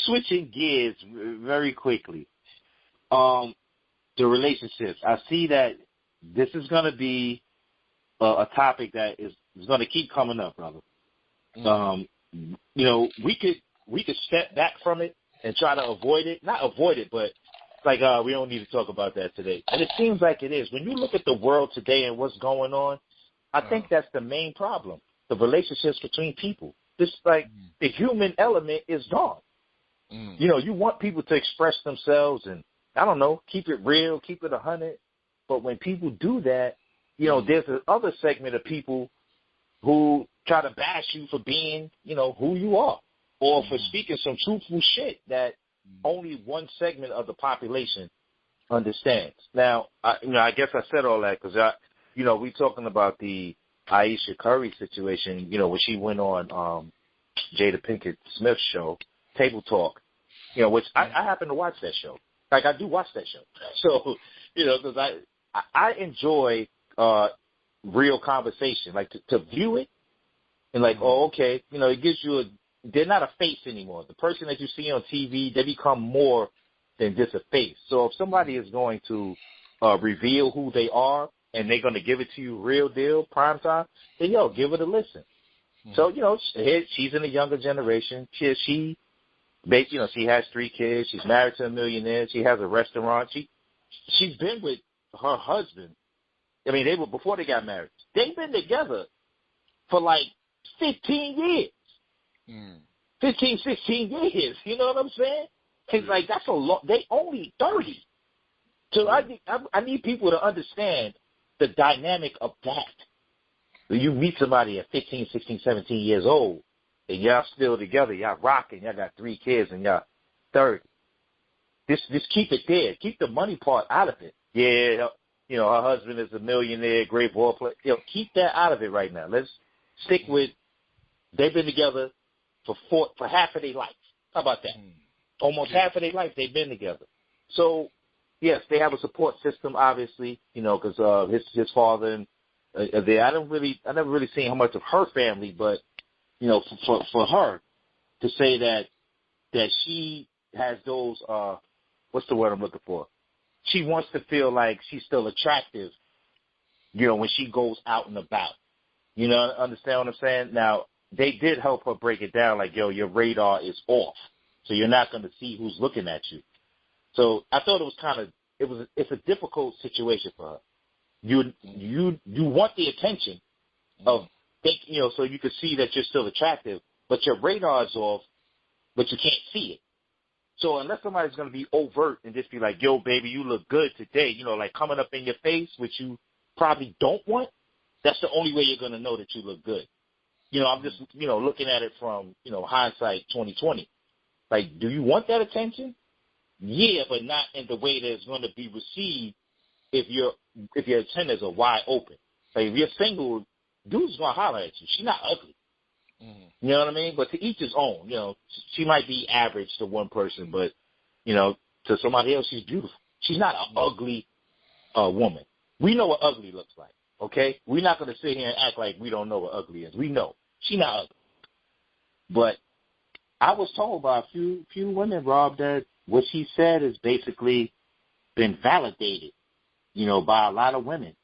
switching gears very quickly. The relationships. I see that this is going to be a topic that is going to keep coming up, brother. We could step back from it and try to avoid it. Not avoid it, but like we don't need to talk about that today. And it seems like it is. When you look at the world today and what's going on, I think that's the main problem. The relationships between people. This the human element is gone. You want people to express themselves and, I don't know, keep it real, keep it 100. But when people do that, there's another segment of people who try to bash you for being, who you are, or for speaking some truthful shit that only one segment of the population understands. Now, I guess I said all that because, we talking about the Aisha Curry situation, when she went on Jada Pinkett Smith's show, Table Talk, which I happen to watch that show. Like, I do watch that show. So, because I enjoy real conversation, like to view it and like, okay, it gives you they're not a face anymore. The person that you see on TV, they become more than just a face. So if somebody is going to reveal who they are and they're going to give it to you real deal, prime time, then, give it a listen. So, she's in the younger generation. She has 3 kids. She's married to a millionaire. She has a restaurant. She's been with her husband. I mean, before they got married. They've been together for like 15 years. 15, 16 years. You know what I'm saying? It's like, that's a lot. They only 30. So I need people to understand the dynamic of that. When you meet somebody at 15, 16, 17 years old, and y'all still together, y'all rocking, y'all got 3 kids, and y'all 30. Just keep it there. Keep the money part out of it. Yeah, her husband is a millionaire, great ball player. Keep that out of it right now. Let's stick with, they've been together for half of their life. How about that? Almost half of their life they've been together. So, yes, they have a support system, obviously, because his father and I never really seen how much of her family, but for her to say that she has those what's the word I'm looking for? She wants to feel like she's still attractive, when she goes out and about. Understand what I'm saying? Now, they did help her break it down, like, your radar is off, so you're not going to see who's looking at you. So I thought it was it's a difficult situation for her. You want the attention of, so you can see that you're still attractive, but your radar is off, but you can't see it. So unless somebody's going to be overt and just be like, yo, baby, you look good today, like coming up in your face, which you probably don't want, that's the only way you're going to know that you look good. I'm just, looking at it from, hindsight 2020. Like, do you want that attention? Yeah, but not in the way that it's going to be received if your antennas are wide open. Like, if you're single, dude's going to holler at you. She's not ugly. You know what I mean? But to each his own. She might be average to one person, but, to somebody else, she's beautiful. She's not an ugly woman. We know what ugly looks like, okay? We're not going to sit here and act like we don't know what ugly is. We know. She's not ugly. But I was told by a few women, Rob, that what she said has basically been validated, by a lot of women.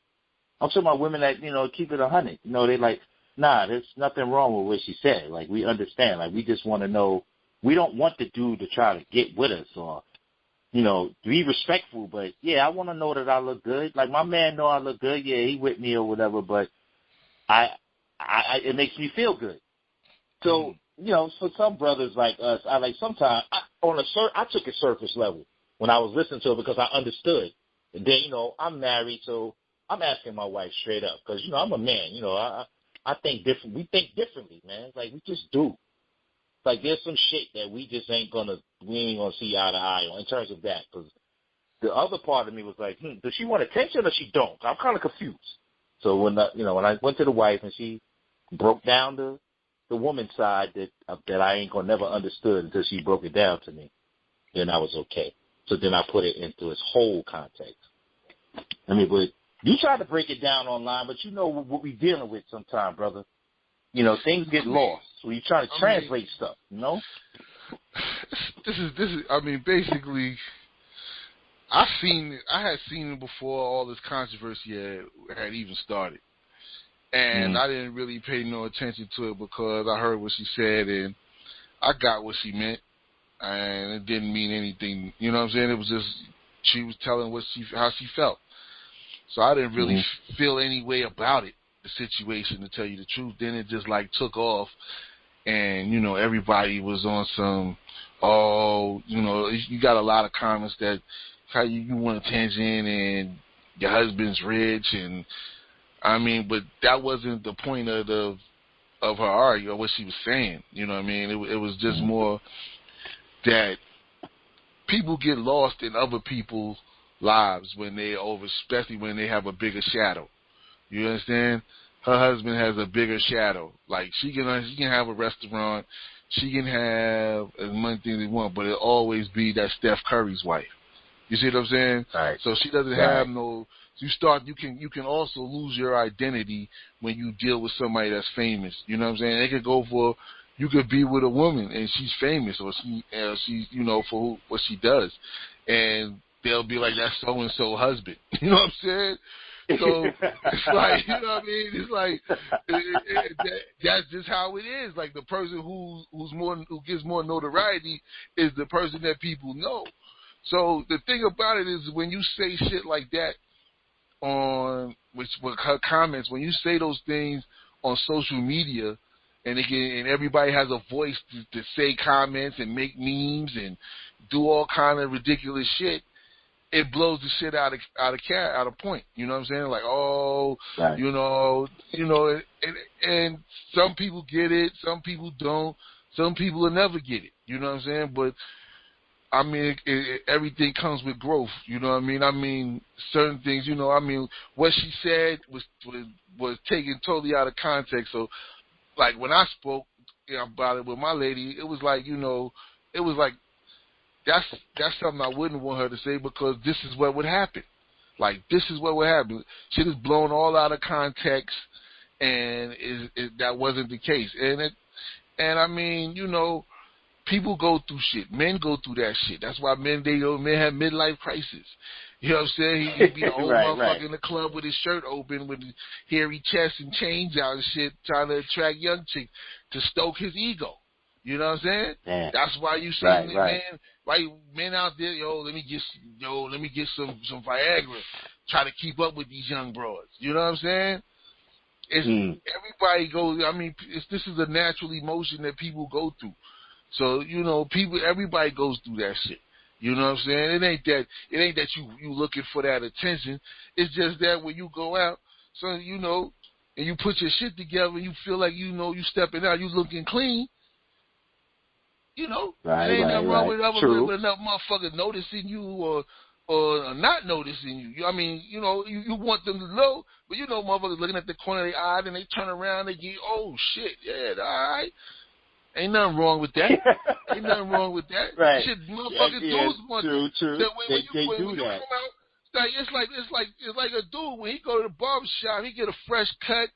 I'm talking about women that, keep it 100. They like, nah, there's nothing wrong with what she said. Like, we understand. Like, we just want to know. We don't want the dude to try to get with us or, be respectful. But, yeah, I want to know that I look good. Like, my man know I look good. Yeah, he with me or whatever. But it makes me feel good. So, for some brothers like us, sometimes I took it surface level when I was listening to it because I understood. And then, I'm married, so I'm asking my wife straight up because, I'm a man. I think different. We think differently, man. Like, we just do. Like, there's some shit that we ain't gonna see eye to eye on in terms of that. Because the other part of me was like, does she want attention or she don't? I'm kind of confused. So when I went to the wife and she broke down the woman's side that I ain't gonna never understood until she broke it down to me, then I was okay. So then I put it into its whole context. I mean, but you try to break it down online, but what we're dealing with sometimes, brother. Things get lost. So you try to translate stuff, this is. I mean, basically, I had seen it before all this controversy had even started, and I didn't really pay no attention to it because I heard what she said and I got what she meant, and it didn't mean anything. You know what I'm saying? It was just she was telling how she felt. So I didn't really feel any way about it, the situation, to tell you the truth. Then it just like took off, and you know everybody was on some. Oh, you know, you got a lot of comments that how you want attention and your husband's rich, and I mean, but that wasn't the point of her argument or what she was saying. You know what I mean? It was just more that people get lost in other people's lives when especially when they have a bigger shadow. You understand? Her husband has a bigger shadow. Like she can have a restaurant, she can have as many things as want, but it'll always be that Steph Curry's wife. You see what I'm saying? Right. So she doesn't have no. You can also lose your identity when you deal with somebody that's famous. You know what I'm saying? They could go for. You could be with a woman and she's famous or she's you know for what she does, and they'll be like that's so and so husband. You know what I'm saying? So it's like, you know what I mean? It's like that's just how it is. Like the person who gives more notoriety is the person that people know. So the thing about it is when you say shit like that on with her comments, when you say those things on social media, and everybody has a voice to say comments and make memes and do all kind of ridiculous shit, it blows the shit out of point. You know what I'm saying? Like, you know, and some people get it, some people don't, some people will never get it. You know what I'm saying? But I mean, everything comes with growth. You know what I mean? I mean, certain things. You know, I mean, what she said was taken totally out of context. So, like when I spoke about it with my lady, it was like, you know, it was like. That's something I wouldn't want her to say because this is what would happen. Like, this is what would happen. Shit is blown all out of context, and that wasn't the case. And I mean, you know, people go through shit. Men go through that shit. That's why men have midlife crisis. You know what I'm saying? He'd be the old motherfucker in the club with his shirt open, with his hairy chest and chains out and shit, trying to attract young chicks to stoke his ego. You know what I'm saying? Yeah. That's why you see men out there, let me get some Viagra, try to keep up with these young broads. You know what I'm saying? Everybody goes. I mean, this is a natural emotion that people go through. So you know, everybody goes through that shit. You know what I'm saying? It ain't that you looking for that attention. It's just that when you go out, so you know, and you put your shit together, and you feel like you know you stepping out, you looking clean. You know, there ain't nothing wrong with another motherfucker noticing you or not noticing you. I mean, you know, you want them to know, but you know, motherfuckers looking at the corner of their eye, and they turn around, they get, oh shit, yeah, all right. Ain't nothing wrong with that. Ain't nothing wrong with that. Right. Shit, motherfuckers do want true. that. They do when that. You come out, it's like a dude when he go to the barber shop, he get a fresh cut.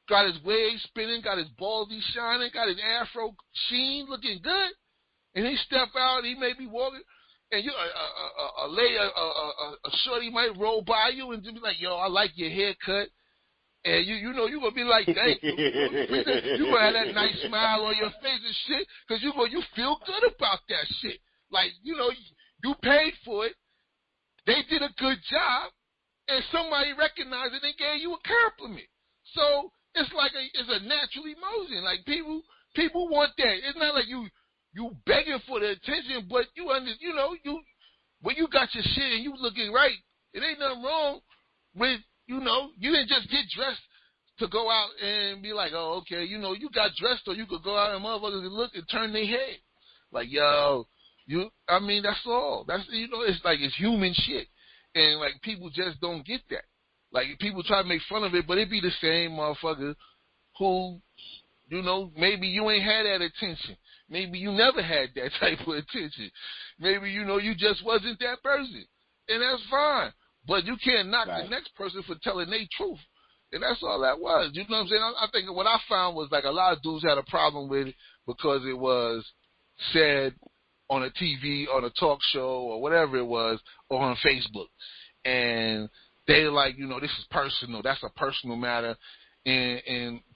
Got his wave spinning, got his baldy shining, got his afro sheen looking good, and he step out, he may be walking, and you a shorty might roll by you and just be like, yo, I like your haircut, and you know you gonna be like, thank you, you gonna have that nice smile on your face and shit, cause you feel good about that shit, like you know you paid for it, they did a good job, and somebody recognized it and gave you a compliment, so. It's like it's a natural emotion. Like people want that. It's not like you begging for the attention, but when you got your shit and you looking right, it ain't nothing wrong with you didn't just get dressed to go out and be like, oh okay, you got dressed so you could go out and motherfuckers could look and turn their head. Like I mean that's all. That's it's like it's human shit, and like people just don't get that. Like, people try to make fun of it, but it be the same motherfucker who, maybe you ain't had that attention. Maybe you never had that type of attention. Maybe, you just wasn't that person. And that's fine. But you can't knock the next person for telling their truth. And that's all that was. You know what I'm saying? I think what I found was, like, a lot of dudes had a problem with it because it was said on a TV, on a talk show, or whatever it was, or on Facebook. And they're like, you know, this is personal. That's a personal matter.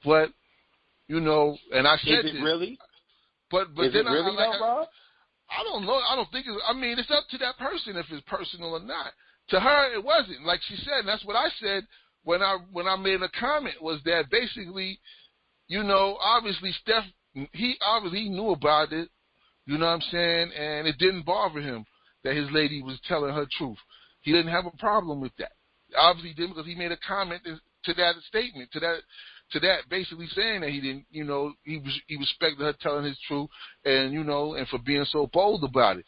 But, you know, and I said this. Is it really? But is then it really though, Rob? I don't know. I don't think it's, I mean, it's up to that person if it's personal or not. To her, it wasn't. Like she said, and that's what I said when I made a comment, was that basically, you know, obviously Steph, he obviously knew about it, you know what I'm saying, and it didn't bother him that his lady was telling her truth. He didn't have a problem with that. Obviously, he didn't, because he made a comment to that statement, to that, basically saying that he didn't, you know, he respected her telling his truth, and, you know, and for being so bold about it.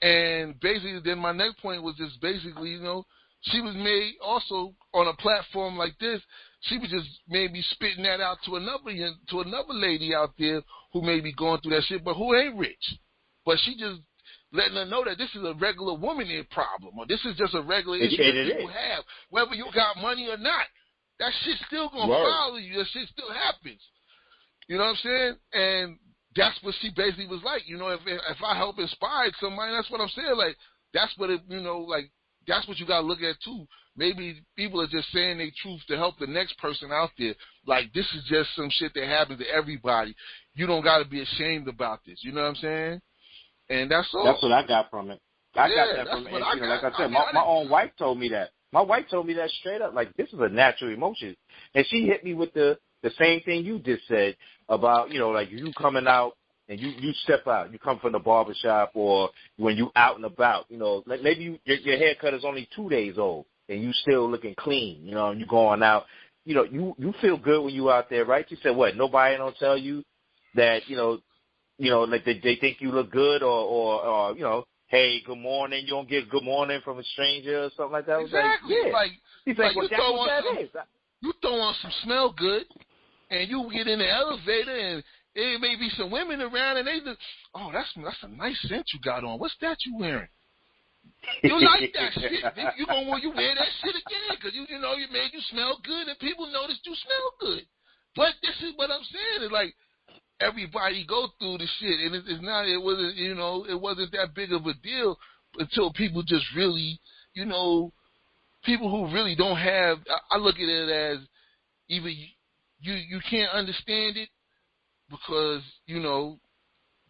And basically, then my next point was just basically, you know, she was made also on a platform like this. She was just maybe spitting that out to another lady out there who may be going through that shit, but who ain't rich. But she just letting her know that this is a regular woman problem, or this is just a regular issue that people have, whether you got money or not. That shit's still gonna follow you. That shit still happens. You know what I'm saying? And that's what she basically was like. You know, if I help inspire somebody, that's what I'm saying. Like, that's what it, you know, like, that's what you gotta look at too. Maybe people are just saying their truth to help the next person out there. Like, this is just some shit that happens to everybody. You don't gotta be ashamed about this. You know what I'm saying? And that's all. That's what I got from it. I got that from it. You know, like I said, my own wife told me that. My wife told me that straight up. Like, this is a natural emotion. And she hit me with the same thing you just said about, you know, like you coming out and you step out. You come from the barbershop, or when you out and about, you know, like maybe your haircut is only 2 days old and you still looking clean, you know, and you going out. You know, you feel good when you out there, right? You said, what, nobody don't tell you that, you know, like they think you look good, or you know, hey, good morning. You don't get good morning from a stranger or something like that. Exactly. Like, yeah. Like, he's like, well, that's what that is. You throw on some smell good, and you get in the elevator, and there may be some women around, and they look, oh, that's a nice scent you got on. What's that you wearing? You like that shit. You gonna want you wear that shit again, because you know you made you smell good, and people notice you smell good. But this is what I'm saying. It's like, everybody go through the shit, and it wasn't that big of a deal until people just really, you know, people who really don't have, I look at it as either you can't understand it because, you know,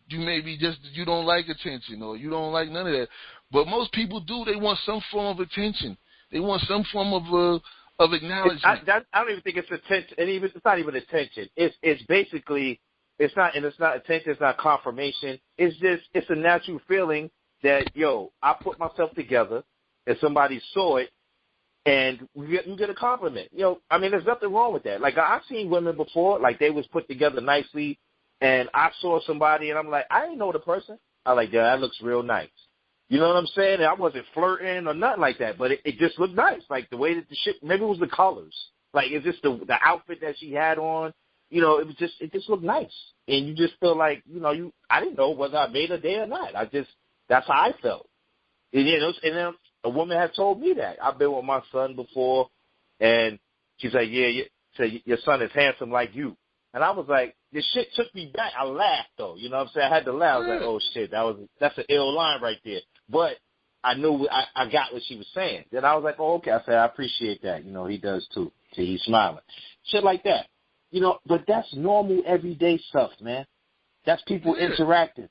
you maybe just, you don't like attention, or you don't like none of that. But most people do. They want some form of attention. They want some form of acknowledgement. I don't even think it's attention. It's not even attention. It's basically, it's not attention. It's not confirmation. It's a natural feeling that, yo, I put myself together and somebody saw it, and you get a compliment. You know, I mean, there's nothing wrong with that. Like, I've seen women before, like, they was put together nicely, and I saw somebody, and I'm like, I ain't know the person. I'm like, yeah, that looks real nice. You know what I'm saying? And I wasn't flirting or nothing like that, but it just looked nice. Like, the way that the shit, maybe it was the colors. Like, it's just the outfit that she had on. You know, it just looked nice. And you just feel like, you know, I didn't know whether I made a day or not. That's how I felt. And, you know, and then a woman had told me that. I've been with my son before, and she's like, yeah, your son is handsome like you. And I was like, this shit took me back. I laughed, though. You know what I'm saying? I had to laugh. I was like, oh, shit, that's an ill line right there. But I knew I got what she was saying. Then I was like, oh, okay. I said, I appreciate that. You know, he does, too. See, he's smiling. Shit like that. You know, but that's normal everyday stuff, man. That's people interacting.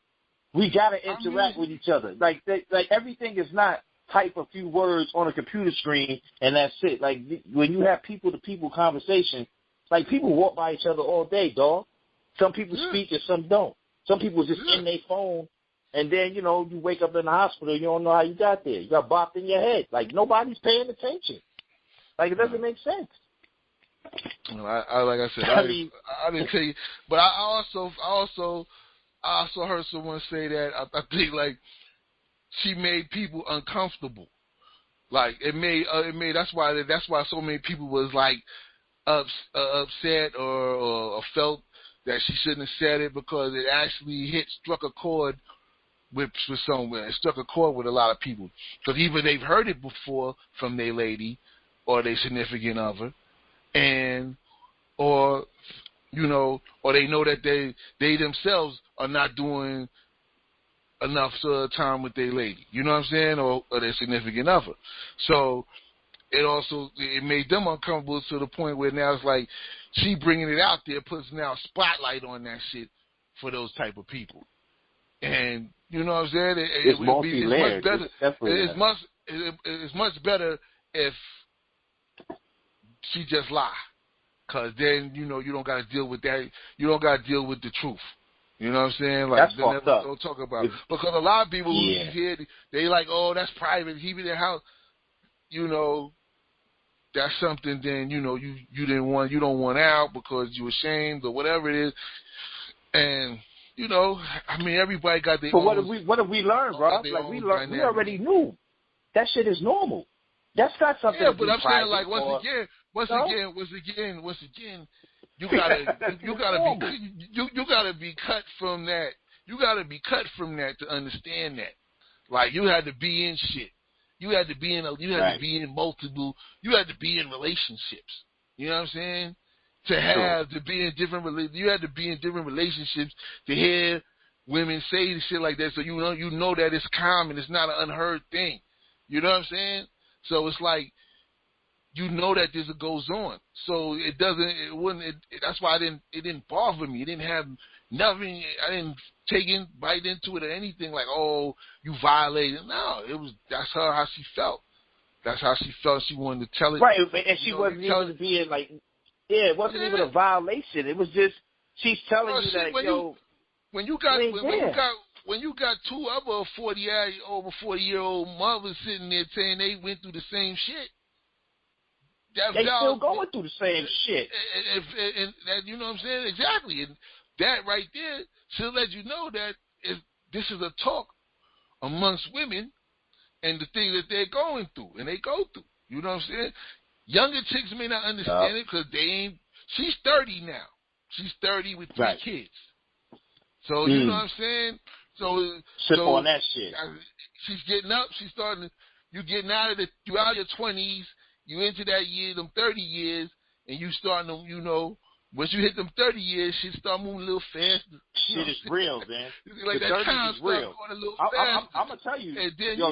We got to interact with each other. Like everything is not type a few words on a computer screen and that's it. Like, when you have people-to-people conversation, like, people walk by each other all day, dog. Some people speak and some don't. Some people just in their phone, and then, you know, you wake up in the hospital, you don't know how you got there. You got bopped in your head. Like, nobody's paying attention. Like, it doesn't make sense. Well, I like I said, I didn't tell you, but I also heard someone say that I think, like, she made people uncomfortable. Like, it made that's why so many people was like upset or felt that she shouldn't have said it, because it actually struck a chord with someone. It struck a chord with a lot of people, because either they've heard it before from their lady or their significant other, or they know that they themselves are not doing enough time with their lady. You know what I'm saying? Or their significant other. So it made them uncomfortable to the point where now it's like she bringing it out there, puts now a spotlight on that shit for those type of people. And you know what I'm saying? It's multi-layered. It's much better if she just lie. Because then, you know, you don't got to deal with that. You don't got to deal with the truth. You know what I'm saying? Like, that's fucked up. Don't talk about it. Because a lot of people who hear, they like, oh, that's private. He be in their house. You know, that's something then, you know, you don't want out because you ashamed or whatever it is. And, you know, I mean, everybody got their own. What have we learned, bro? Like, we already knew. That shit is normal. That's not something. Yeah, but I'm saying, like, once again, you gotta be cut from that. You gotta be cut from that to understand that. Like, you had to be in shit. You had to be in multiple. You had to be in relationships. You know what I'm saying? You had to be in different relationships to hear women say the shit like that. So you know that it's common. It's not an unheard thing. You know what I'm saying? So it's like, you know that this goes on. So that's why it didn't bother me. It didn't have nothing. I didn't bite into it or anything like, oh, you violated. No, that's how she felt. That's how she felt. She wanted to tell it. Right, and she wasn't even being like, it wasn't even a violation. It was just, she's telling you that, when you got two other 40-year-old mothers sitting there saying they went through the same shit. They still going through the same shit. And that, you know what I'm saying? Exactly. And that right there should let you know that this is a talk amongst women and the things that they're going through and they go through. You know what I'm saying? Younger chicks may not understand it because she's 30 now. She's 30 with 3 kids. So, you know what I'm saying? So on that shit. She's getting up. She's starting. You getting you out of your 20s. You into that year, them 30 years, and you starting to, you know, once you hit them 30 years, shit start moving a little faster. Shit is real, man. Like the that time is real. Going a little faster. I'm gonna tell you. And then here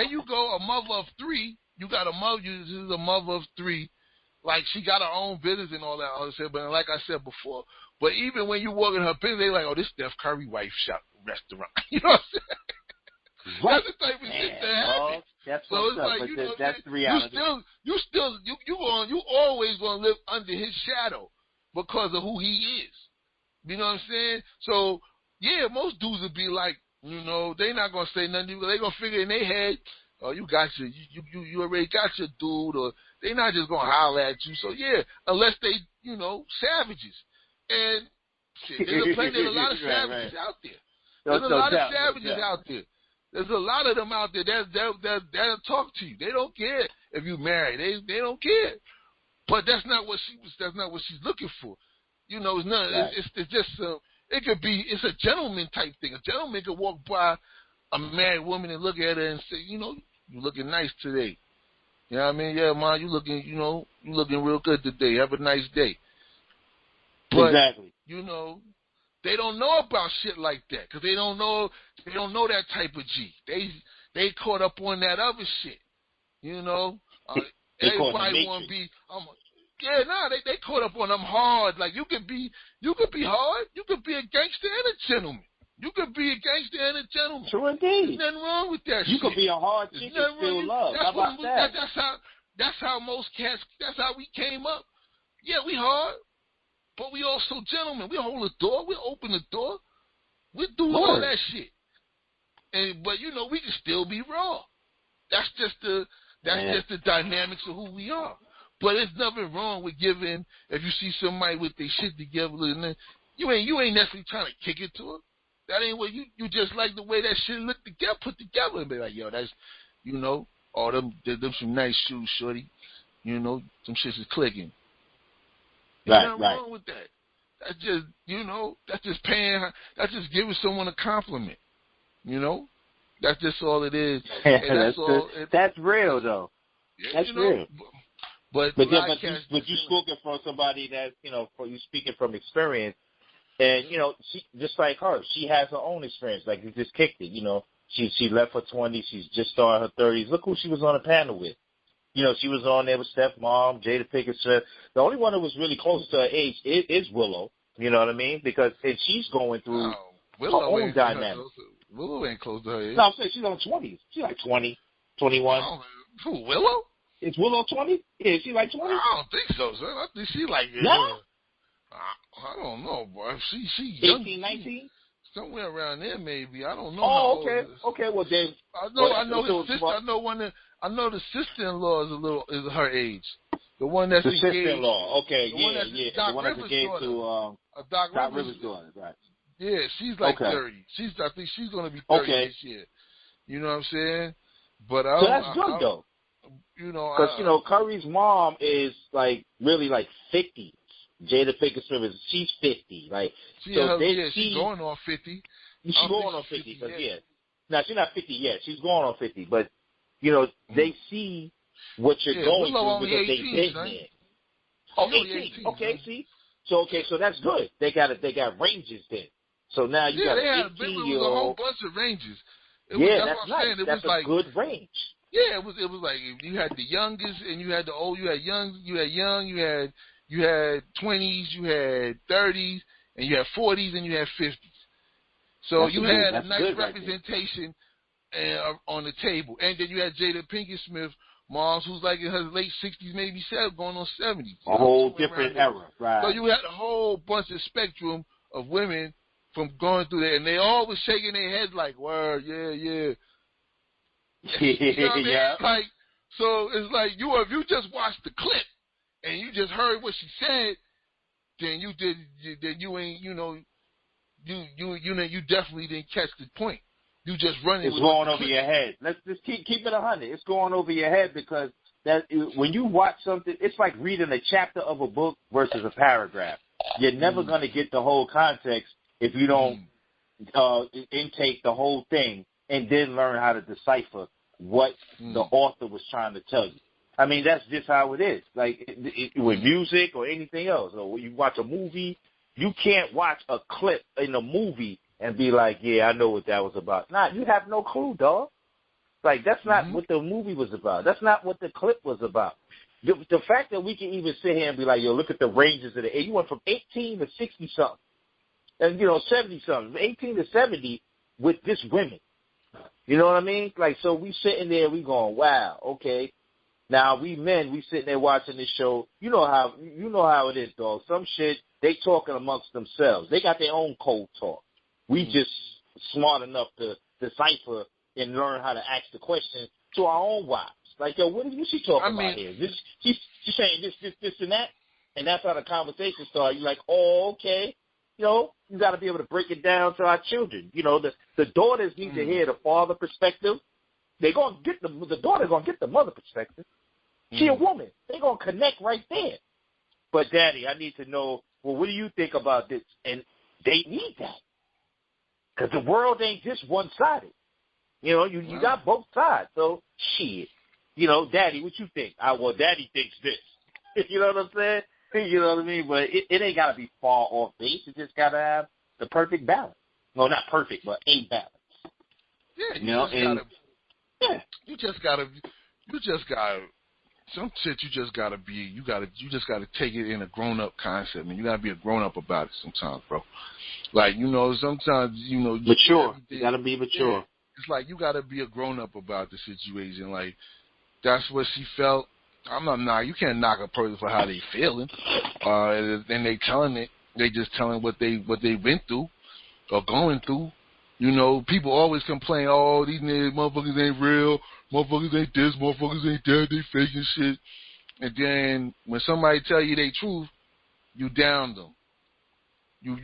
you go, a mother of 3. You got a mother. This is a mother of 3. Like, she got her own business and all that other shit. But like I said before, but even when you walk in her business, they like, oh, this Steph Curry wife shop restaurant. You know what I'm saying? Right. That's the type of shit that happens. That's so it's like, you know, that's the reality. You always gonna live under his shadow because of who he is. You know what I'm saying? So yeah, most dudes would be like, you know, they not gonna say nothing. They gonna figure in their head, oh, you already got your dude, or they not just gonna holler at you. So yeah, unless they, you know, savages. And shit, there's a lot of savages out there. There's a lot of savages out there. There's a lot of them out there that'll talk to you. They don't care if you married. They don't care. But that's not what she's looking for. You know, it's not. Right. It's just it could be. It's a gentleman type thing. A gentleman could walk by a married woman and look at her and say, you know, you looking nice today. You know what I mean? Yeah, ma, you looking real good today. Have a nice day. But, exactly. You know, they don't know about shit like that because they don't know that type of G. They caught up on that other shit. You know, everybody want to be. They caught up on them hard. Like you could be hard. You could be a gangster and a gentleman. You could be a gangster and a gentleman. True indeed. There's nothing wrong with that. You could be a hard chick and still love. How about that? That's how most cats. That's how we came up. Yeah, we hard. But we also gentlemen. We hold the door. We open the door. We do all that shit. But you know, we can still be raw. That's just the dynamics of who we are. But there's nothing wrong with giving. If you see somebody with their shit together, and you ain't necessarily trying to kick it to her. That ain't what you just like the way that shit look together, put together, and be like, yo, that's, you know, all them some nice shoes, shorty. You know, some shit is clicking. There's nothing wrong with that. That's just, you know, that's just paying. That's just giving someone a compliment. You know, that's just all it is. That's real though. Yeah, that's real. But you spoken from somebody that, you know, you speaking from experience. And, you know, she just like her, she has her own experience. Like, you just kicked it, you know. She left her 20s. She's just started her 30s. Look who she was on the panel with. You know, she was on there with Stepmom, Jada Pinkett Smith. The only one that was really close to her age is Willow. You know what I mean? Because she's going through her own dynamic. Willow ain't close to her age. No, I'm saying she's on 20s. She's like 20, 21. Who, Willow? Is Willow 20? Yeah, is she like 20? I don't think so, son. I think she like... No? I don't know, boy. She 18, 19? Somewhere around there, maybe. I don't know. Oh, okay. Okay, well then. I know his sister. I know the sister-in-law is her age. The one that's engaged. The sister-in-law. Okay, yeah. Doc the one that's engaged to Doc Rivers' daughter, right? Yeah, she's like 30. I think she's gonna be 30 this year. You know what I'm saying? But so that's good though. You know, because Curry's mom is like really like 50. Jada Pinkett Smith she's 50. Like she's going on 50. She's going on 50. Because now she's not 50 yet. She's going on 50. But you know they see what you're going through because they've been there. Oh, 18. Okay, see. So that's good. They got ranges then. So now you got an 18-year-old. It was a whole bunch of ranges. That's nice. That's a good range. Yeah, it was like you had the youngest and you had the old. You had young. You had 20s, you had 30s, and you had 40s, and you had 50s. So you had a nice representation on the table. And then you had Jada Pinkett Smith, moms who's like in her late 60s, maybe 7, going on 70s. A whole different era, right. So you had a whole bunch of spectrum of women from going through there, and they all was shaking their heads like, word, yeah. You know what I mean? Yeah. Like, so it's like if you just watched the clip, and you just heard what she said, then you definitely didn't catch the point. You just running. It's going over your head. Let's just keep it 100. It's going over your head because when you watch something, it's like reading a chapter of a book versus a paragraph. You're never going to get the whole context if you don't intake the whole thing and then learn how to decipher what the author was trying to tell you. I mean, that's just how it is. Like with music or anything else. Or when you watch a movie, you can't watch a clip in a movie and be like, yeah, I know what that was about. Nah, you have no clue, dog. Like, that's not what the movie was about. That's not what the clip was about. The fact that we can even sit here and be like, yo, look at the ranges of the age. You went from 18 to 60-something. And, 70-something. 18 to 70 with this women. You know what I mean? Like, so we sitting there, we going, wow, okay. Now, we men, we sitting there watching this show. You know how it is, dog. Some shit, they talking amongst themselves. They got their own cold talk. We just smart enough to decipher and learn how to ask the question to our own wives. Like, yo, what is she talking about here? She's saying this, and that, and that's how the conversation started. You're like, oh, okay. You got to be able to break it down to our children. The daughters need to hear the father perspective. They're going to get the daughter going to get the mother perspective. She a woman. They're going to connect right there. But, Daddy, I need to know, well, what do you think about this? And they need that. Because the world ain't just one-sided. You got both sides. So, shit. Daddy, what you think? Well, Daddy thinks this. You know what I'm saying? You know what I mean? But it ain't got to be far off base. It just got to have the perfect balance. Well, not perfect, but a balance. Yeah, you just gotta some shit you just gotta take it in a grown up concept, man. You gotta be a grown up about it sometimes, bro. Like, sometimes, mature. You gotta be mature. Yeah, it's like you gotta be a grown up about the situation. Like, that's what she felt. You can't knock a person for how they feeling. And they telling it. They just telling what they went through or going through. People always complain, oh, these motherfuckers ain't real, motherfuckers ain't this, motherfuckers ain't that, they faking shit. And then when somebody tell you they truth, you down them. You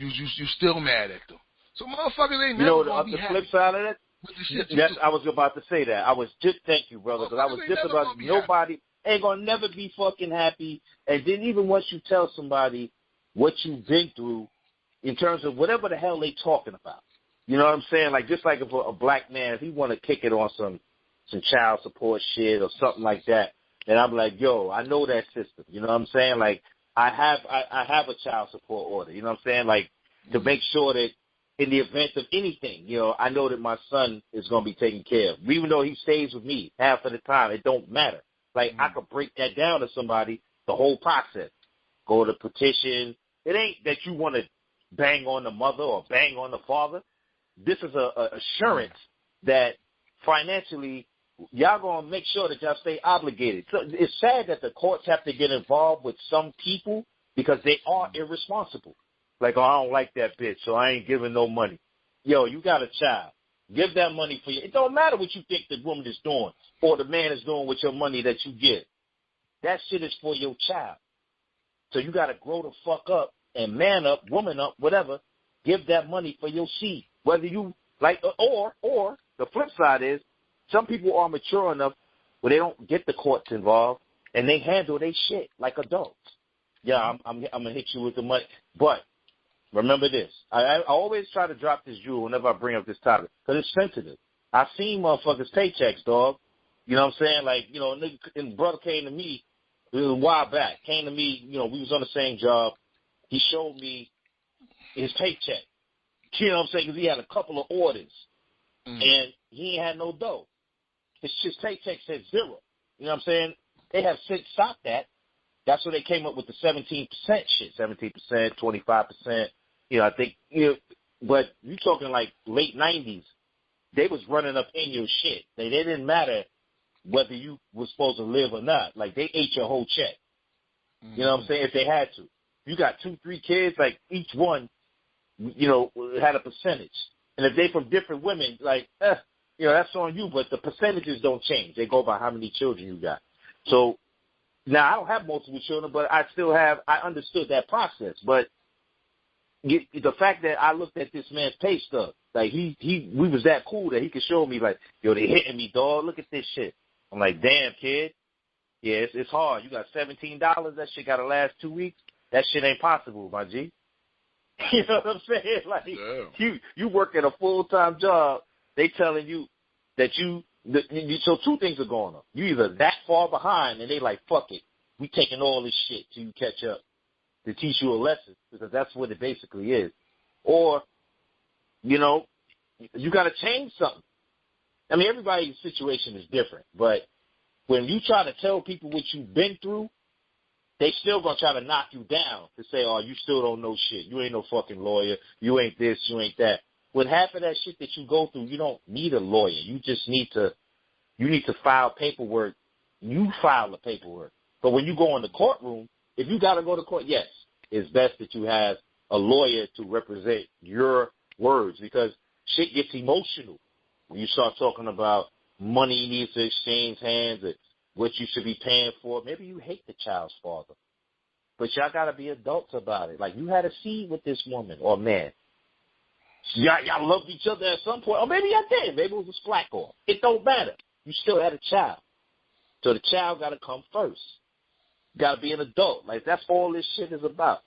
still mad at them. So motherfuckers ain't never gonna be happy. The flip side of that? I was about to say that. Thank you, brother, because I was just about, nobody ain't gonna never be fucking happy. And then even once you tell somebody what you've been through in terms of whatever the hell they talking about. You know what I'm saying? Like, just like if a black man, if he want to kick it on some child support shit or something like that, then I'm like, yo, I know that system. You know what I'm saying? Like, I have a child support order. You know what I'm saying? Like, to make sure that in the event of anything, you know, I know that my son is going to be taken care of. Even though he stays with me half of the time, it don't matter. Like, I could break that down to somebody, the whole process. Go to petition. It ain't that you want to bang on the mother or bang on the father. This is a assurance that financially y'all going to make sure that y'all stay obligated. So it's sad that the courts have to get involved with some people because they are irresponsible. Like, oh, I don't like that bitch, so I ain't giving no money. Yo, you got a child. Give that money for you. It don't matter what you think the woman is doing or the man is doing with your money that you give. That shit is for your child. So you got to grow the fuck up and man up, woman up, whatever. Give that money for your seed. Whether you like, or the flip side is some people are mature enough where they don't get the courts involved and they handle their shit like adults. Yeah, I'm gonna hit you with the money, but remember this. I always try to drop this jewel whenever I bring up this topic because it's sensitive. I've seen motherfuckers' paychecks, dog. You know what I'm saying? Like, you know, and brother came to me a while back. Came to me, you know, we was on the same job. He showed me his paycheck. You know what I'm saying? Because he had a couple of orders, and he ain't had no dough. His paycheck said 0. You know what I'm saying? They have since stopped that. That's where they came up with the 17% shit, 17%, 25%. You know, I think, you know, but you talking like late 90s. They was running up in your shit. They didn't matter whether you was supposed to live or not. Like, they ate your whole check. You know what I'm saying? If they had to. You got 2, 3 kids, like each one, you know, had a percentage. And if they from different women, like, you know, that's on you, but the percentages don't change. They go by how many children you got. So, now, I don't have multiple children, but I understood that process. But the fact that I looked at this man's pay stub, like we was that cool that he could show me, like, yo, they hitting me, dog. Look at this shit. I'm like, damn, kid. Yeah, it's hard. You got $17. That shit got to last 2 weeks. That shit ain't possible, my G. You know what I'm saying? Like, you work at a full-time job. They telling you that so 2 things are going on. You either that far behind and they like, fuck it. We taking all this shit till you catch up to teach you a lesson because that's what it basically is. Or, you know, you got to change something. I mean, everybody's situation is different, but when you try to tell people what you've been through, they still going to try to knock you down to say, oh, you still don't know shit. You ain't no fucking lawyer. You ain't this, you ain't that. With half of that shit that you go through, you don't need a lawyer. You just need to file paperwork. You file the paperwork. But when you go in the courtroom, if you got to go to court, yes, it's best that you have a lawyer to represent your words because shit gets emotional when you start talking about money needs to exchange hands and what you should be paying for. Maybe you hate the child's father, but y'all got to be adults about it. Like, you had a seed with this woman or man. Y'all loved each other at some point. Or maybe y'all did. Maybe it was a splack off. It don't matter. You still had a child. So the child got to come first. Got to be an adult. Like, that's all this shit is about.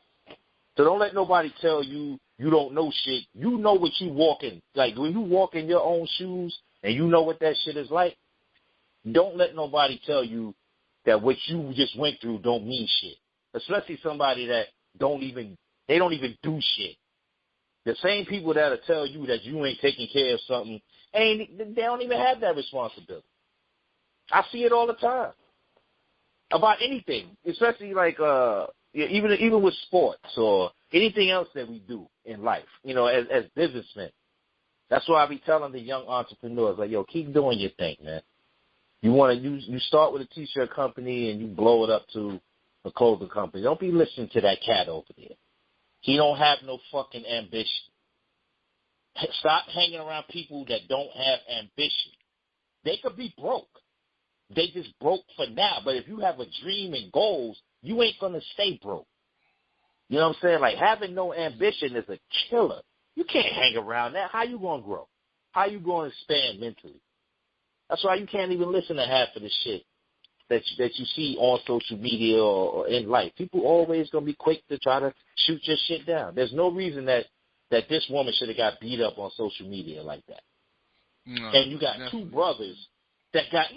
So don't let nobody tell you you don't know shit. You know what you walk in. Like, when you walk in your own shoes and you know what that shit is like, don't let nobody tell you that what you just went through don't mean shit. Especially somebody that don't even do shit. The same people that'll tell you that you ain't taking care of something, they don't even have that responsibility. I see it all the time. About anything, especially like even with sports or anything else that we do in life, you know, as businessmen. That's why I be telling the young entrepreneurs, like, yo, keep doing your thing, man. You start with a t-shirt company and you blow it up to a clothing company. Don't be listening to that cat over there. He don't have no fucking ambition. Stop hanging around people that don't have ambition. They could be broke. They just broke for now. But if you have a dream and goals, you ain't going to stay broke. You know what I'm saying? Like, having no ambition is a killer. You can't hang around that. How you going to grow? How you going to expand mentally? That's why you can't even listen to half of the shit that you see on social media or in life. People always going to be quick to try to shoot your shit down. There's no reason that this woman should have got beat up on social media like that. No, and you got definitely. 2 brothers that got,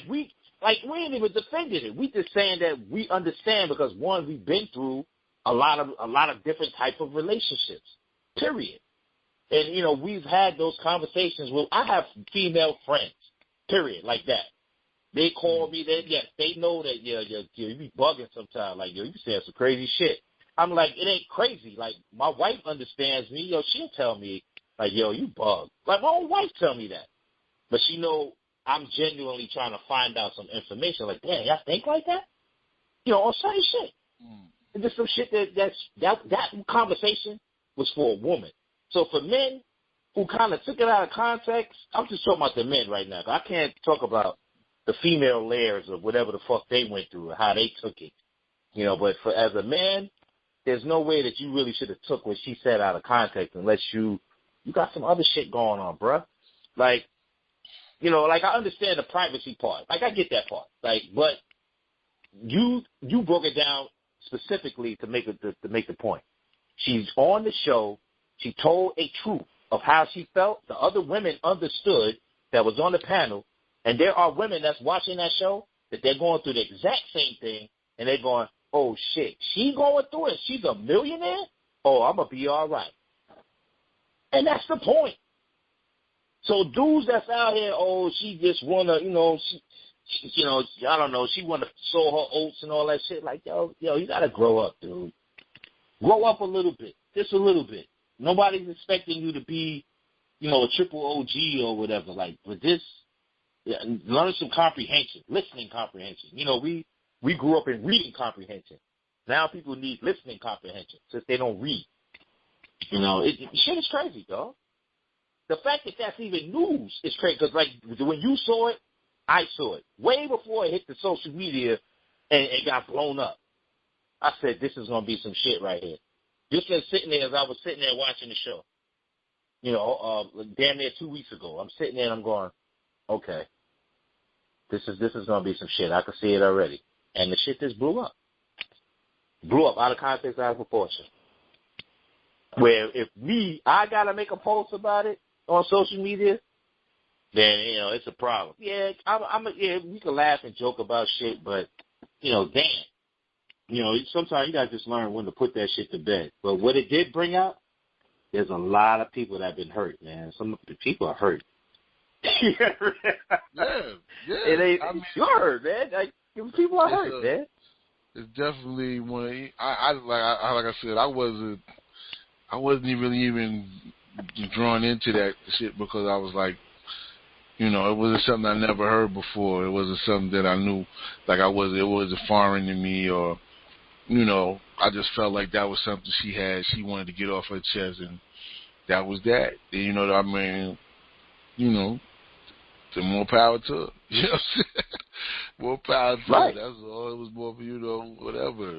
we ain't even defended it. We just saying that we understand because, one, we've been through a lot of different type of relationships. period. And, you know, we've had those conversations with, I have female friends, period, like that. They call me, they know that, you be bugging sometimes. Like, yo, you saying some crazy shit. I'm like, it ain't crazy. Like, my wife understands me. Yo, she'll tell me, like, yo, you bug. Like, my own wife tell me that. But she know I'm genuinely trying to find out some information. Like, damn, y'all think like that? You know, all certain shit. And just some shit that conversation was for a woman. So for men who kind of took it out of context, I'm just talking about the men right now. I can't talk about the female layers of whatever the fuck they went through or how they took it. You know, but as a man, there's no way that you really should have took what she said out of context unless you got some other shit going on, bruh. Like, you know, like I understand the privacy part. Like I get that part. Like, but you broke it down specifically to make the point. She's on the show. She told a truth of how she felt. The other women understood that was on the panel. And there are women that's watching that show that they're going through the exact same thing, and they're going, oh, shit, she going through it? She's a millionaire? Oh, I'm going to be all right. And that's the point. So dudes that's out here, oh, she just want to, you know, she, you know, I don't know, she want to sow her oats and all that shit. Like, yo, you got to grow up, dude. Grow up a little bit, just a little bit. Nobody's expecting you to be, you know, a triple OG or whatever. Like, but this, yeah, learn some comprehension, listening comprehension. You know, we grew up in reading comprehension. Now people need listening comprehension since they don't read. You know, shit is crazy, dog. The fact that that's even news is crazy because, like, when you saw it, I saw it. Way before it hit the social media and got blown up. I said, this is going to be some shit right here. Just as sitting there, as I was sitting there watching the show, you know, damn near 2 weeks ago, I'm sitting there and I'm going, okay. This is going to be some shit. I can see it already. And the shit just blew up. Blew up out of context, out of proportion. Where if I got to make a post about it on social media, then, you know, it's a problem. Yeah, we can laugh and joke about shit, but, you know, damn. You know, sometimes you got to just learn when to put that shit to bed. But what it did bring out, there's a lot of people that have been hurt, man. Some people are hurt. Yeah. I mean, you're hurt, man. Like, people are hurt, man. It's definitely one. Like I said, I wasn't really even drawn into that shit because I was like, you know, it wasn't something I never heard before. It wasn't something that I knew, like it wasn't foreign to me, or, you know, I just felt like that was something she wanted to get off her chest, and that was that. You know what I mean? You know. The more power to her. You know what I'm saying? More power to her. That's all. It was more for, you know, whatever.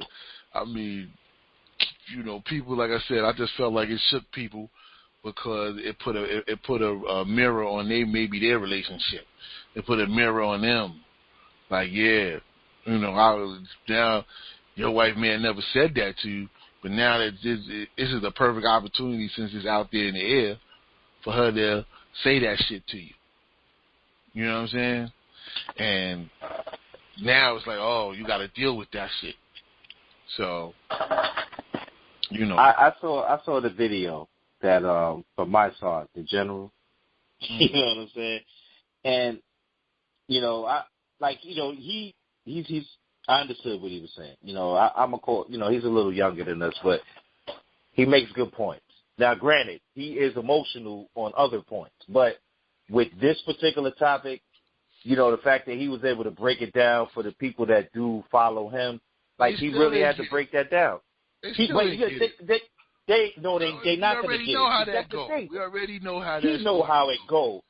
I mean, you know, people, like I said, I just felt like it shook people because it put a mirror on maybe their relationship. It put a mirror on them. Like, yeah, you know, now your wife may have never said that to you, but now that this is the perfect opportunity since it's out there in the air for her to say that shit to you. You know what I'm saying? And now it's like, oh, you got to deal with that shit. So, you know. I saw the video that from my side, the general. You know what I'm saying? And you know, he's I understood what he was saying. You know, you know, he's a little younger than us, but he makes good points. Now, granted, he is emotional on other points, but with this particular topic, you know, the fact that he was able to break it down for the people that do follow him, like he really had to break that down. They not going to get it. That's the thing. We already know how that goes. He know how it goes.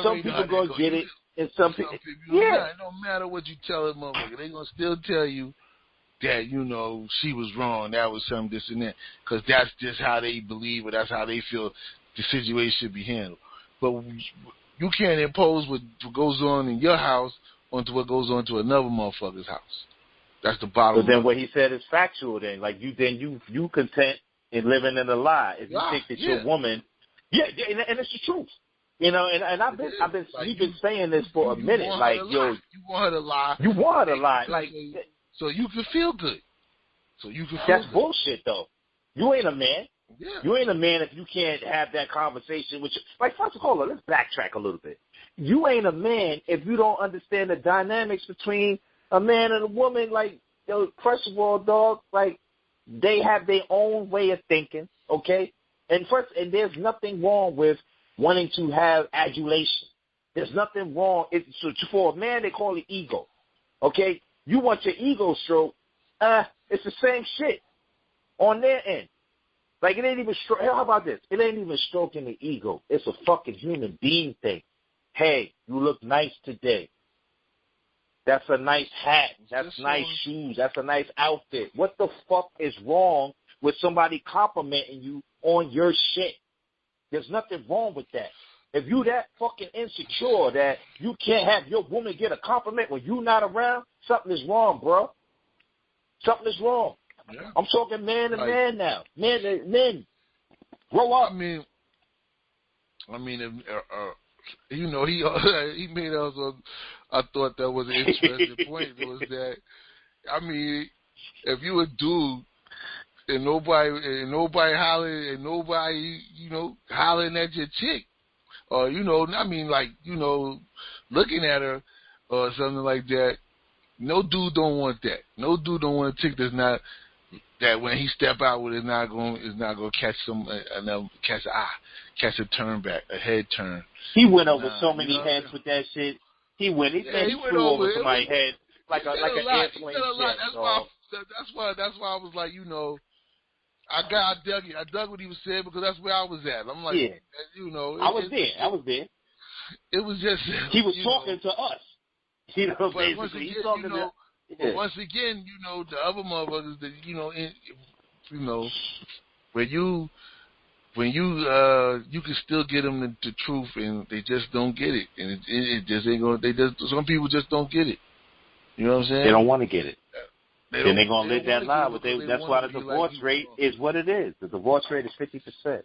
Some people going to get it, and some people, yeah. It don't matter what you tell them, motherfucker. They going to still tell you that, you know, she was wrong, that was something, this and that, because that's just how they believe, or that's how they feel the situation should be handled. But you can't impose what goes on in your house onto what goes on to another motherfucker's house. That's the bottom line. But then what he said is factual then. Like, you content in living in a lie. If you think that your woman, and it's the truth. You know, and we've been saying this for a minute. Like, yo, you want her to lie. You want her to lie. Like, so you can feel good. So you can feel that's good. bullshit, though. You ain't a man. Yeah. You ain't a man if you can't have that conversation with you. Like, first of all, let's backtrack a little bit. You ain't a man if you don't understand the dynamics between a man and a woman. Like, yo, first of all, dog, like, they have their own way of thinking, okay? And there's nothing wrong with wanting to have adulation. There's nothing wrong. For a man, they call it ego, okay? You want your ego stroked, it's the same shit on their end. Like, it ain't even how about this? It ain't even stroking the ego. It's a fucking human being thing. Hey, you look nice today. That's a nice hat. That's nice shoes. That's a nice outfit. What the fuck is wrong with somebody complimenting you on your shit? There's nothing wrong with that. If you that fucking insecure that you can't have your woman get a compliment when you not around, something is wrong, bro. Something is wrong. Yeah. I'm talking man to man now. Men. Grow up. I mean, you know, he made also. I thought that was an interesting point. Was that, I mean, if you a dude and nobody hollering and nobody, you know, hollering at your chick, or you know, I mean, like, you know, looking at her or something like that, no dude don't want that. No dude don't want a chick that's not. That when he step out with is not going to catch catch a turn back, a head turn. He went over so many heads with that shit. He went flew over somebody's head like an airplane jet. That's why I was like, you know, I dug what he was saying because that's where I was at. I'm like, yeah. You know, I was there. It was just he was talking to us. You know, but once again, you know. Yeah. But once again, you know, the other motherfuckers that you know, when you can still get them the truth, and they just don't get it, and it just ain't gonna. Some people just don't get it. You know what I'm saying? They don't want to get it. Then they're gonna live that lie, but that's why the divorce rate is what it is. The divorce rate is 50%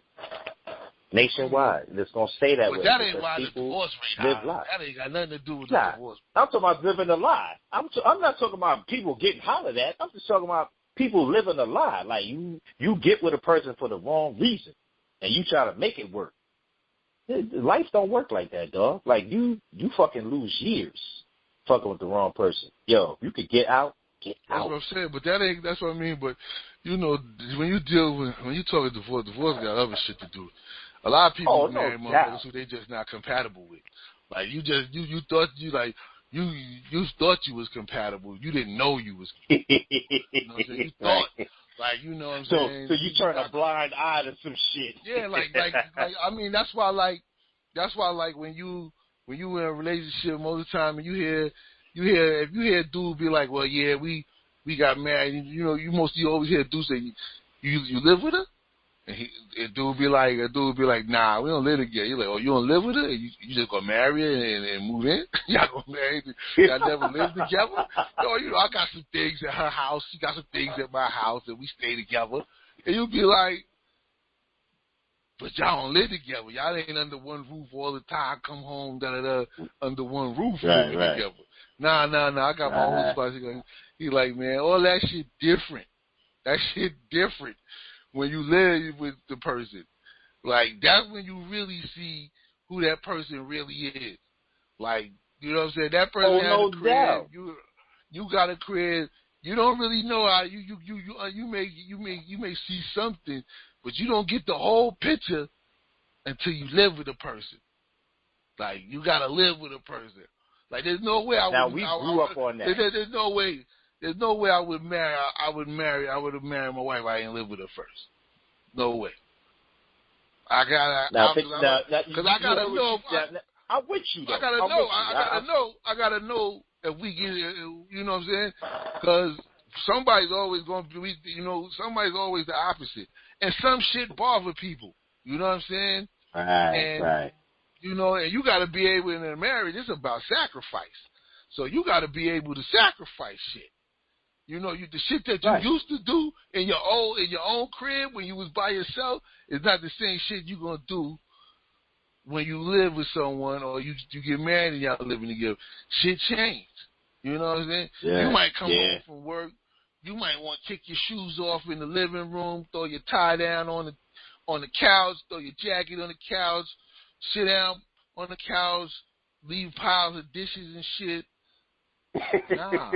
nationwide. It's gonna stay that way. But that ain't why the divorce rate live high. lies. That ain't got nothing to do with the divorce. I'm talking about living a lie. I'm not talking about people getting hollered at. I'm just talking about people living a lie. Like you get with a person for the wrong reason, and you try to make it work. Life don't work like that, dog. Like you fucking lose years fucking with the wrong person. Yo, you could get out. Get out. That's what I'm saying, but that's what I mean. But you know, when you talk divorce got other shit to do. A lot of people marry motherfuckers who they just not compatible with. Like you thought you thought you was compatible. You didn't know you was. You know what I'm saying? You thought, like, you know what I'm saying. So you turn a blind eye to some shit. Yeah, like I mean that's why when you in a relationship most of the time and you hear if you hear a dude be like, well, yeah, we got married. You know, you always hear a dude say, you live with her. And a dude be like, nah, we don't live together. You're like, oh, you don't live with her? You just gonna marry her and move in? Y'all gonna marry? Y'all never live together? No, you know, I got some things at her house. She got some things at my house, and we stay together. And you'll be like, but y'all don't live together. Y'all ain't under one roof all the time. Come home, under one roof living together. Nah. I got my own spots. He's like, man, all that shit different. That shit different. When you live with the person, like that's when you really see who that person really is. Like, you know what I'm saying? That person has a crib. You got a crib. You don't really know how you may see something, but you don't get the whole picture until you live with a person. Like you gotta live with a person. Like there's no way we grew up on that. There's no way. There's no way I would have married my wife. I didn't live with her first. No way. I gotta know. I'm with you. Though. I gotta know if we get. You know what I'm saying? Because somebody's always going to be. You know, somebody's always the opposite, and some shit bother people. You know what I'm saying? Right. You know, and you got to be able in a marriage. It's about sacrifice. So you got to be able to sacrifice shit. You know, the shit that you used to do in your own crib when you was by yourself is not the same shit you gonna do when you live with someone or you get married and y'all living together. Shit changed. You know what I'm saying? Yeah. You might come home from work. You might want to kick your shoes off in the living room, throw your tie down on on the couch, throw your jacket on the couch, sit down on the couch, leave piles of dishes and shit. Nah,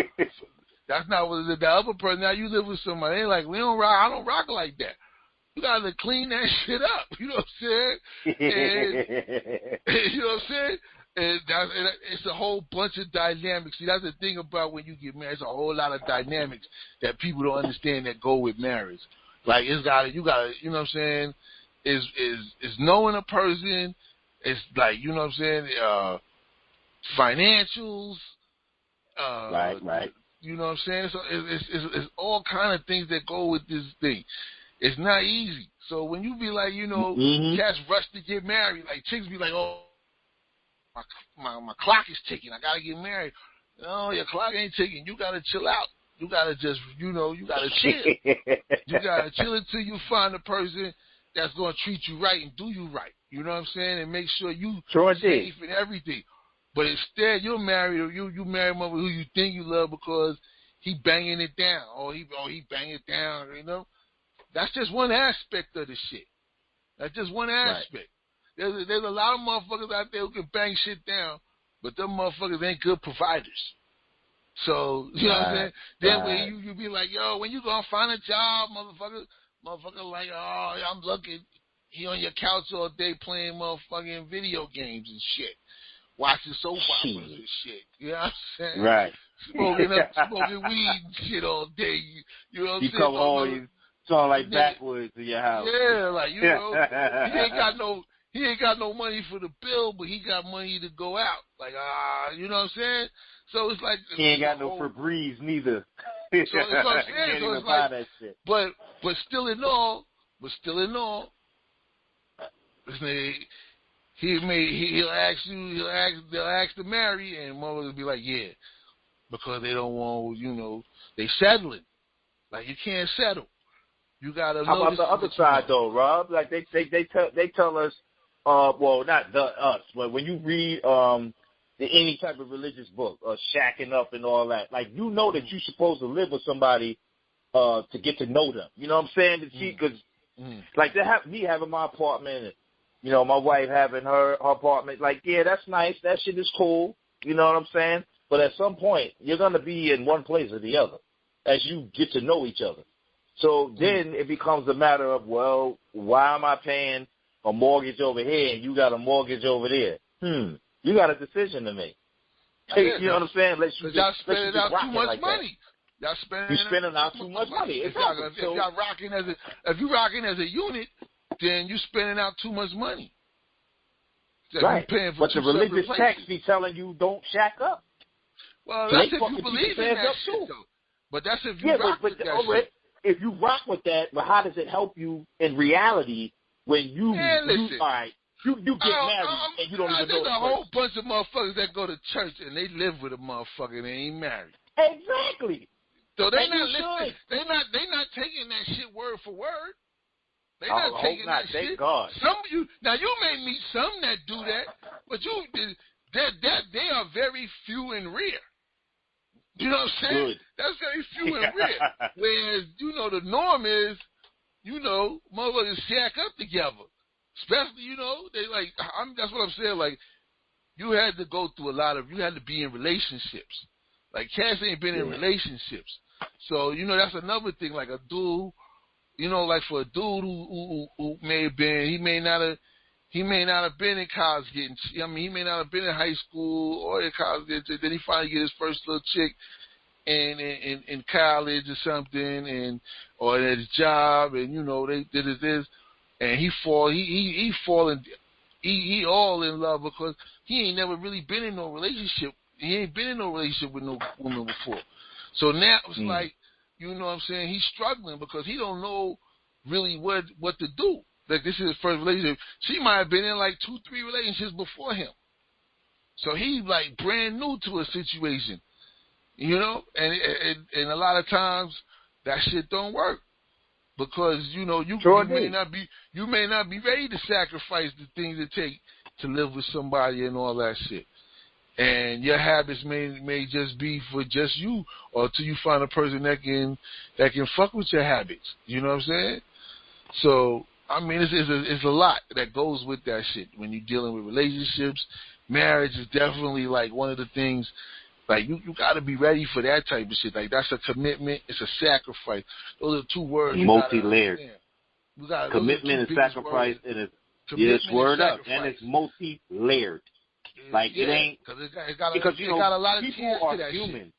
that's not what the other person. Now you live with somebody. They like, we don't rock. I don't rock like that. You gotta clean that shit up. You know what I'm saying? And, you know what I'm saying? And it's a whole bunch of dynamics. See, that's the thing about when you get married. It's a whole lot of dynamics that people don't understand that go with marriage. Like you gotta, you know what I'm saying? Is knowing a person. It's like, you know what I'm saying? Financials. Right. You know what I'm saying? So it's all kind of things that go with this thing. It's not easy. So when you be like, you know, cats rush to get married, like chicks be like, oh, my clock is ticking. I gotta get married. No, your clock ain't ticking. You gotta chill out. You gotta just, you gotta chill. You gotta chill until you find a person that's gonna treat you right and do you right. You know what I'm saying? And make sure you safe and everything. But instead, you're married, or you marry a mother who you think you love because he banging it down, or he banging it down. You know, that's just one aspect of the shit. That's just one aspect. Right. There's a lot of motherfuckers out there who can bang shit down, but them motherfuckers ain't good providers. So, you know what I'm saying? Then when you be like, yo, when you gonna find a job, motherfucker like, oh, I'm looking. He on your couch all day playing motherfucking video games and shit. Watching soap operas and shit. You know what I'm saying? Right. Smoking weed and shit all day. You know what I'm saying? You come home, you sound like backwoods in your house. Yeah, like, you know, he ain't got no money for the bill, but he got money to go out. Like, you know what I'm saying? So it's like he ain't got no Febreze neither. So it's what I'm saying. So it's like, that shit. But still in all, this nigga, they'll ask to marry, and mother will be like, yeah, because they don't want, you know, they settling. Like, you can't settle. You gotta. How about the other side though, Rob? Like they tell us, well, not us, but when you read any type of religious book, shacking up and all that, like, you know that you're supposed to live with somebody to get to know them. You know what I'm saying? Because like they have me having my apartment. And, you know, my wife having her apartment, like, yeah, that's nice. That shit is cool. You know what I'm saying? But at some point, you're going to be in one place or the other as you get to know each other. So then it becomes a matter of, well, why am I paying a mortgage over here and you got a mortgage over there? You got a decision to make. You know what I'm saying? Y'all spending out too much money. You're spending out too much money. Exactly. If you're rocking as a unit, then you spending out too much money. So right. But the religious text be telling you don't shack up. Well, that's if you believe in that shit, though. But that's if you rock with that shit. If you rock with that, but how does it help you in reality when you get married and you don't even know? There's a whole bunch of motherfuckers that go to church and they live with a motherfucker and they ain't married. Exactly. So they not listening. They not taking that shit word for word. They not taking that shit. Thank God. Some of you now, you may meet some that do that, but they are very few and rare. You know what I'm saying? Good. That's very few and rare. Whereas, you know, the norm is, you know, motherfuckers shack up together. Especially, you know, they like. That's what I'm saying. Like, you had to go through you had to be in relationships. Like, Cass ain't been in relationships, so you know that's another thing. Like a dude. You know, like for a dude who may have been, he may not have been in college getting. I mean, he may not have been in high school or in college. Then he finally get his first little chick in college or something, or at his job, and you know they did this, and he all in love because he ain't never really been in no relationship. He ain't been in no relationship with no woman before. So now it's like. You know what I'm saying? He's struggling because he don't know really what to do. Like, this is his first relationship. She might have been in like 2-3 relationships before him. So he's like brand new to a situation. You know? And a lot of times that shit don't work. Because, you know, you may not be ready to sacrifice the things it takes to live with somebody and all that shit. And your habits may just be for just you, or till you find a person that can fuck with your habits. You know what I'm saying? So I mean, it's a lot that goes with that shit. When you're dealing with relationships, marriage is definitely like one of the things. Like you got to be ready for that type of shit. Like that's a commitment. It's a sacrifice. Those are two words. Multi-layered. Commitment and sacrifice, words. and it's word up, and it's multi-layered. Like it ain't because you know got a lot of people are to human.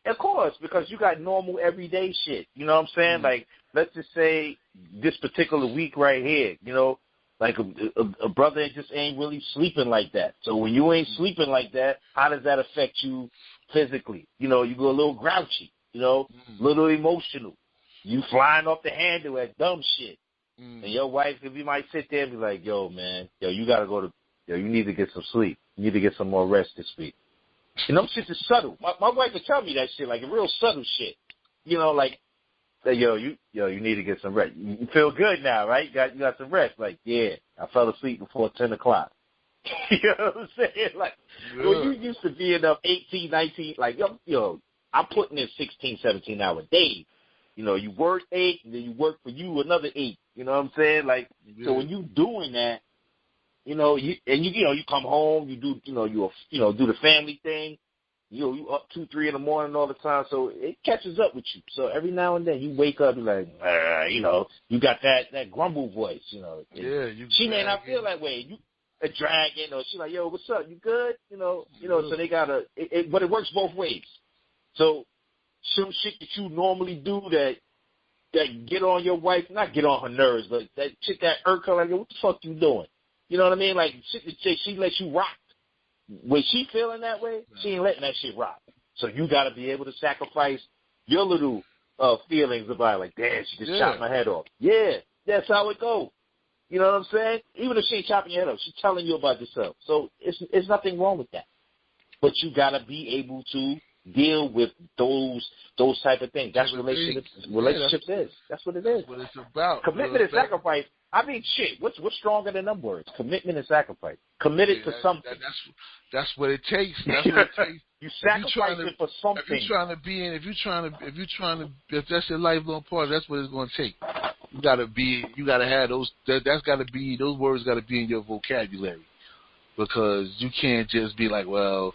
shit. Of course, because you got normal everyday shit. You know what I'm saying? Like, let's just say this particular week right here, you know, like a brother just ain't really sleeping like that. So when you ain't sleeping like that, how does that affect you physically? You know, you go a little grouchy, you know, a little emotional. You flying off the handle at dumb shit. And your wife, if you might sit there and be like, yo, man, you got to go to, you need to get some sleep. You need to get some more rest this week. And them shit is subtle. My wife would tell me that shit, like a real subtle shit. You know, like, you need to get some rest. You feel good now, right? You got some rest. Like, yeah, I fell asleep before 10 o'clock. You know what I'm saying? Like, when you used to being up 18, 19, like, I'm putting in 16, 17-hour days. You know, you work 8, and then you work for you another 8. You know what I'm saying? Like, so when you doing that, you come home, you do, do the family thing. You up 2, 3 in the morning all the time, so it catches up with you. So every now and then you wake up and like, you got that grumble voice, She may not feel that way. You a dragging, or she's like, yo, what's up? You good? So they gotta, but it works both ways. So some shit that you normally do that get on your wife, not get on her nerves, but that shit that irk her, like, what the fuck you doing? You know what I mean? Like, shit that she lets you rock. When she feeling that way, she ain't letting that shit rock. So you got to be able to sacrifice your little feelings about, like, damn, she just chopped my head off. Yeah, that's how it goes. You know what I'm saying? Even if she ain't chopping your head off, she's telling you about yourself. So it's nothing wrong with that. But you got to be able to deal with those type of things. That's what relationships is. That's what it is. That's what it's about. Commitment and sacrifice. I mean, shit. What's stronger than them words? Commitment and sacrifice. Committed to something. That's what it takes. That's what it takes. You sacrifice it for something. If that's your lifelong part, that's what it's going to take. You got to have those. That's got to be, those words got to be in your vocabulary, because you can't just be like, well,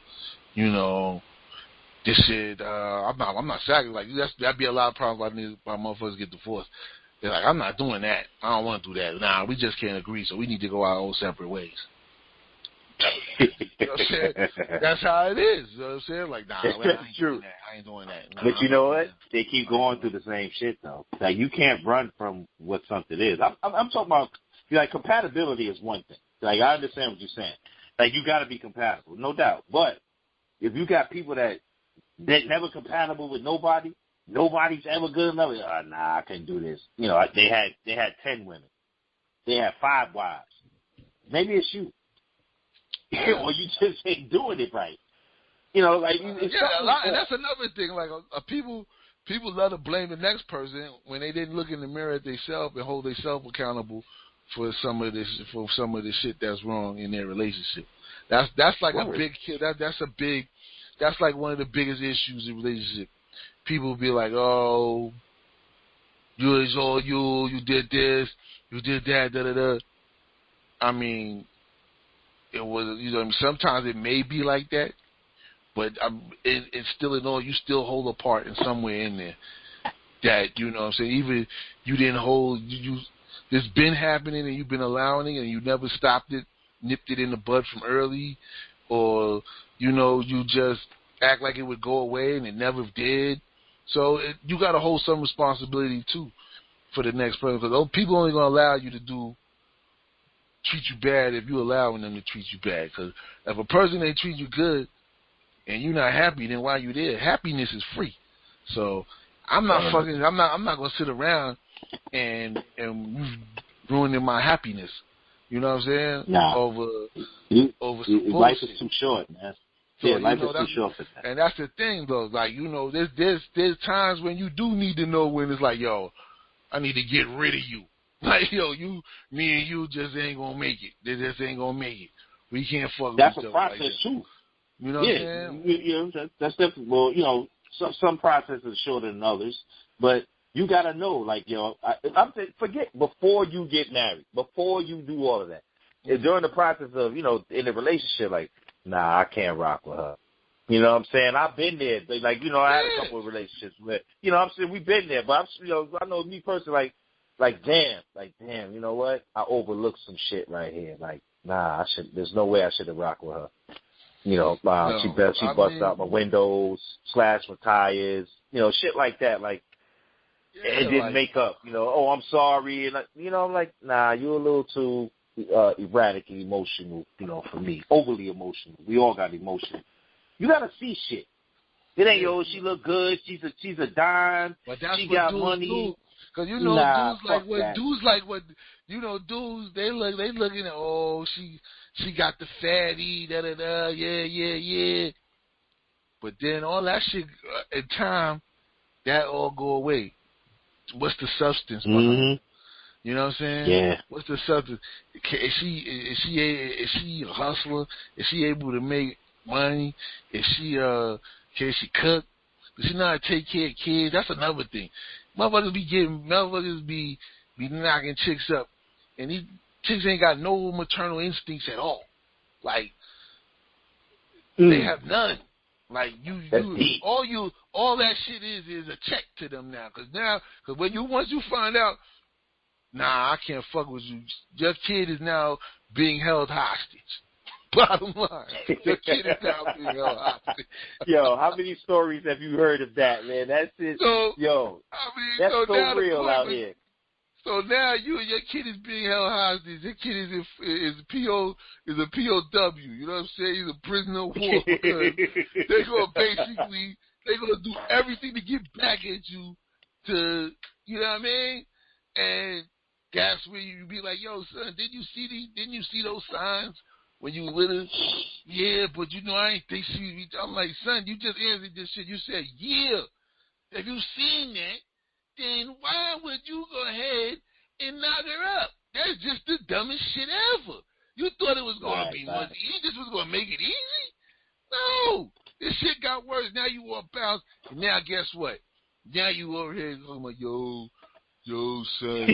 this shit, I'm not sacrificing. Like, that'd be a lot of problems why motherfuckers get divorced. They're like, I'm not doing that. I don't want to do that. Nah, we just can't agree, so we need to go our own separate ways. You know what I'm saying? That's how it is. You know what I'm saying? Like, nah, I ain't doing that. Nah, but you know what? They keep going through the same shit, though. Like, you can't run from what something is. I'm talking about, like, compatibility is one thing. Like, I understand what you're saying. Like, you got to be compatible, no doubt. But if you got people that never compatible with nobody's ever good enough. Nah, I can't do this. They had 10 women. They had 5 wives. Maybe it's you. Or you just ain't doing it right. It's a lot, and that's another thing. Like, people love to blame the next person when they didn't look in the mirror at themselves and hold themselves accountable for some of the shit that's wrong in their relationship. That's like a big kid. That's like one of the biggest issues in relationship. People be like, oh, it's all you did this, you did that, da-da-da. I mean, it was, sometimes it may be like that, but it's still in all, you still hold a part in somewhere in there that, what I'm saying, even you didn't hold, it's been happening and you've been allowing it and you never stopped it, nipped it in the bud from early, or, you just act like it would go away and it never did. So you got to hold some responsibility, too, for the next person. Because those people only going to allow you to treat you bad if you're allowing them to treat you bad. Because if a person ain't treat you good and you're not happy, then why you there? Happiness is free. So I'm not going to sit around and ruining my happiness. You know what I'm saying? Nah. Over some life bullshit. is too short, man. So, life is too short for that. And that's the thing, though. Like, there's times when you do need to know when it's like, yo, I need to get rid of you. Like, yo, me and you just ain't gonna make it. They just ain't gonna make it. We can't fuck with each other. That's a process, like too. You know what I'm saying? That's definitely, well, some processes are shorter than others, but, you gotta know, like, I'm saying, forget before you get married, before you do all of that. And during the process of, in a relationship, like, nah, I can't rock with her. You know what I'm saying? I've been there. Like, I had a couple of relationships where, I'm saying we've been there, but I know me personally, like, damn, you know what? I overlooked some shit right here. Like, nah, there's no way I should have rocked with her. She busted out my windows, slashed my tires, shit like that. Like, it didn't make up. Oh, I'm sorry, and I'm like, nah, you're a little too erratic and emotional, for me, overly emotional. We all got emotion. You gotta see shit. It ain't she look good. She's a dime. But that's she what got dudes money. Do. Cause dudes like what dudes they looking at, she got the fatty, yeah. But then all that shit in time, that all go away. What's the substance behind it? You know what I'm saying? Yeah. What's the substance? Is she a hustler? Is she able to make money? Is she can she cook? Does she know how to take care of kids? That's another thing. Motherfuckers be knocking chicks up, and these chicks ain't got no maternal instincts at all. Like they have none. Like all that shit is a check to them now. Cause once you find out, nah, I can't fuck with you. Your kid is now being held hostage. Bottom line, your kid is now being held hostage. Yo, how many stories have you heard of that, man? That's it. That's so real out here. So now you and your kid is being held hostage. Your kid is a POW. You know what I'm saying? He's a prisoner of war because they're gonna do everything to get back at you. You know what I mean? And that's where you be like, yo, son, didn't you see those signs when you were little? Yeah, but I ain't think she. I'm like, son, you just answered this shit. You said, yeah. If you seen that, then why would you go ahead and knock her up? That's just the dumbest shit ever. You thought it was going to be much easy. This was going to make it easy? No. This shit got worse. Now you all bounce. And now guess what? Now you over here talking about, yo, son,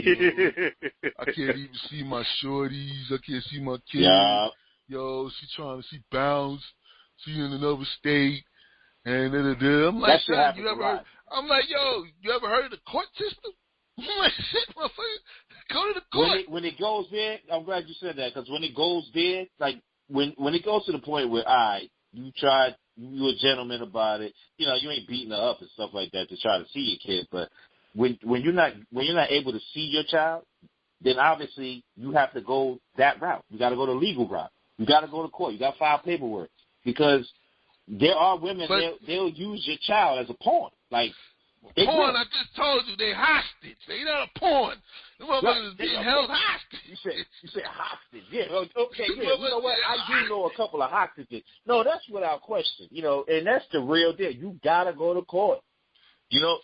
I can't even see my shorties. I can't see my kids. Yeah. Yo, she bounce. She in another state. And I'm like, son, I'm like, yo, you ever heard of the court system? I'm like, shit, motherfucker, go to the court. When it goes there, I'm glad you said that, because when it goes there, like, when it goes to the point where, all right, you tried, you a gentleman about it, you ain't beating her up and stuff like that to try to see your kid, but when you're not able to see your child, then obviously you have to go that route. You got to go the legal route. You got to go to court. You got to file paperwork, because there are women, they'll use your child as a pawn. Like, pawn, I just told you, they hostage. They not a pawn. The motherfuckers is being held hostage. You said hostage. Yeah, okay, yeah. You know what? I do know a couple of hostages. No, that's without question. And that's the real deal. You got to go to court.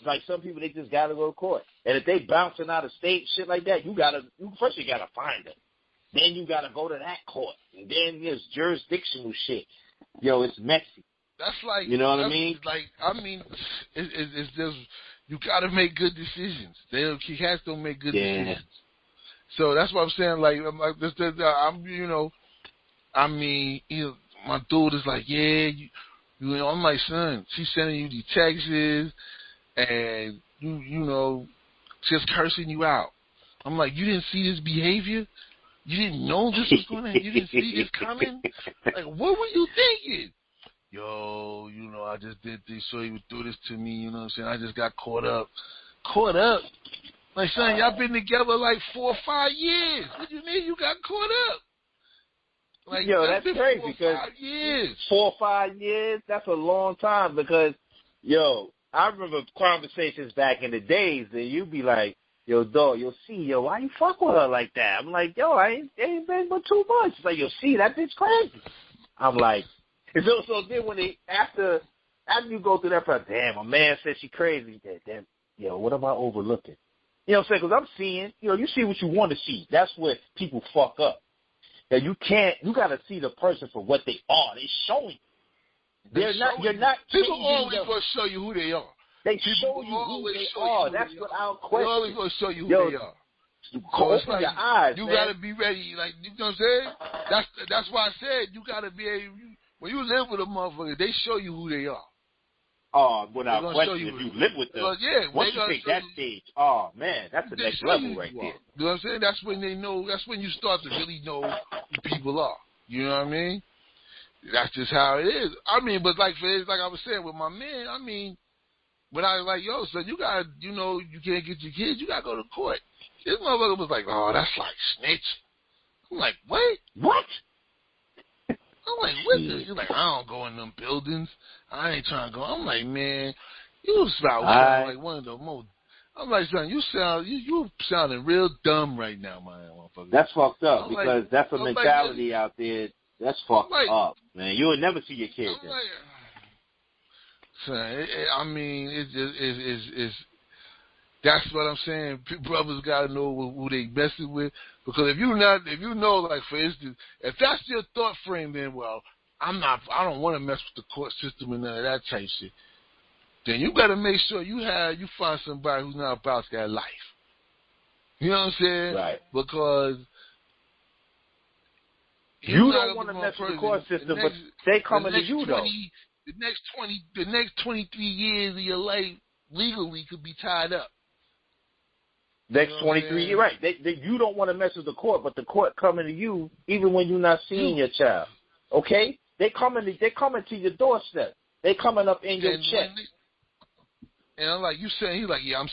Like some people, they just got to go to court. And if they bouncing out of state, shit like that, first you got to find them. Then you got to go to that court. And then there's jurisdictional shit. It's messy. That's like, you know what I mean? Like, it's just, you got to make good decisions. Cats don't make good decisions. So that's what I'm saying. Like, my dude is like, yeah, I'm like, son, she's sending you these texts and just cursing you out. I'm like, you didn't see this behavior? You didn't know this was going to, you didn't see this coming? Like, what were you thinking? Yo, I just did this so he would do this to me, you know what I'm saying? I just got caught up. Caught up? Like, son, y'all been together like 4 or 5 years. What do you mean you got caught up? Like, that's crazy, because 4 or 5 years, that's a long time, because, I remember conversations back in the days that you'd be like, yo, dog, why you fuck with her like that? I'm like, I ain't been but 2 months. It's like, that bitch crazy. I'm like, so then when after you go through that process, damn, a man said she crazy. Damn, what am I overlooking? You know what I'm saying? Because I'm seeing, you see what you want to see. That's where people fuck up. That you got to see the person for what they are. They're showing you. You're not. People always going to show you who they are. They People show you who always they show are. you That's who they without are. question. They always gonna show you who Yo, they are. you So it's open like your eyes, you man. gotta be ready. Like, you know what I'm saying? That's why I said you gotta be able. When you live with a motherfucker, they show you who they are. Oh, without question, You if you live with them, once you take that stage, oh man, that's the next level right there. You know what I'm saying? That's when they know. That's when you start to really know who people are. You know what I mean? That's just how it is. I mean, but like I was saying with my man, I mean, when I was like, yo, son, you gotta, you know, you can't get your kids, you gotta go to court. This motherfucker was like, oh, that's like snitch. I'm like, what? What? I'm like, what's this? He's like, I don't go in them buildings. I ain't trying to go. I'm like, man, you sound like one of the most. I'm like, son, you sounding real dumb right now, my motherfucker. That's fucked up I'm because like, that's a mentality like, out there. That's fucked up, man. You will never see your kids. I'm like, son, I mean, it's that's what I'm saying. Brothers gotta know who they messing with, because if you know, like for instance, if that's your thought frame, then well, I don't want to mess with the court system and none of that type shit. Then you gotta make sure you find somebody who's not about that life. You know what I'm saying? Right. Because you don't want to mess with the court system, but they coming to you though. The next 23 years of your life legally could be tied up. Next 23 years, right? You don't want to mess with the court, but the court coming to you even when you're not seeing your child. Okay? They coming to your doorstep. They coming up in your check. And I'm like, you saying? He's like, yeah, I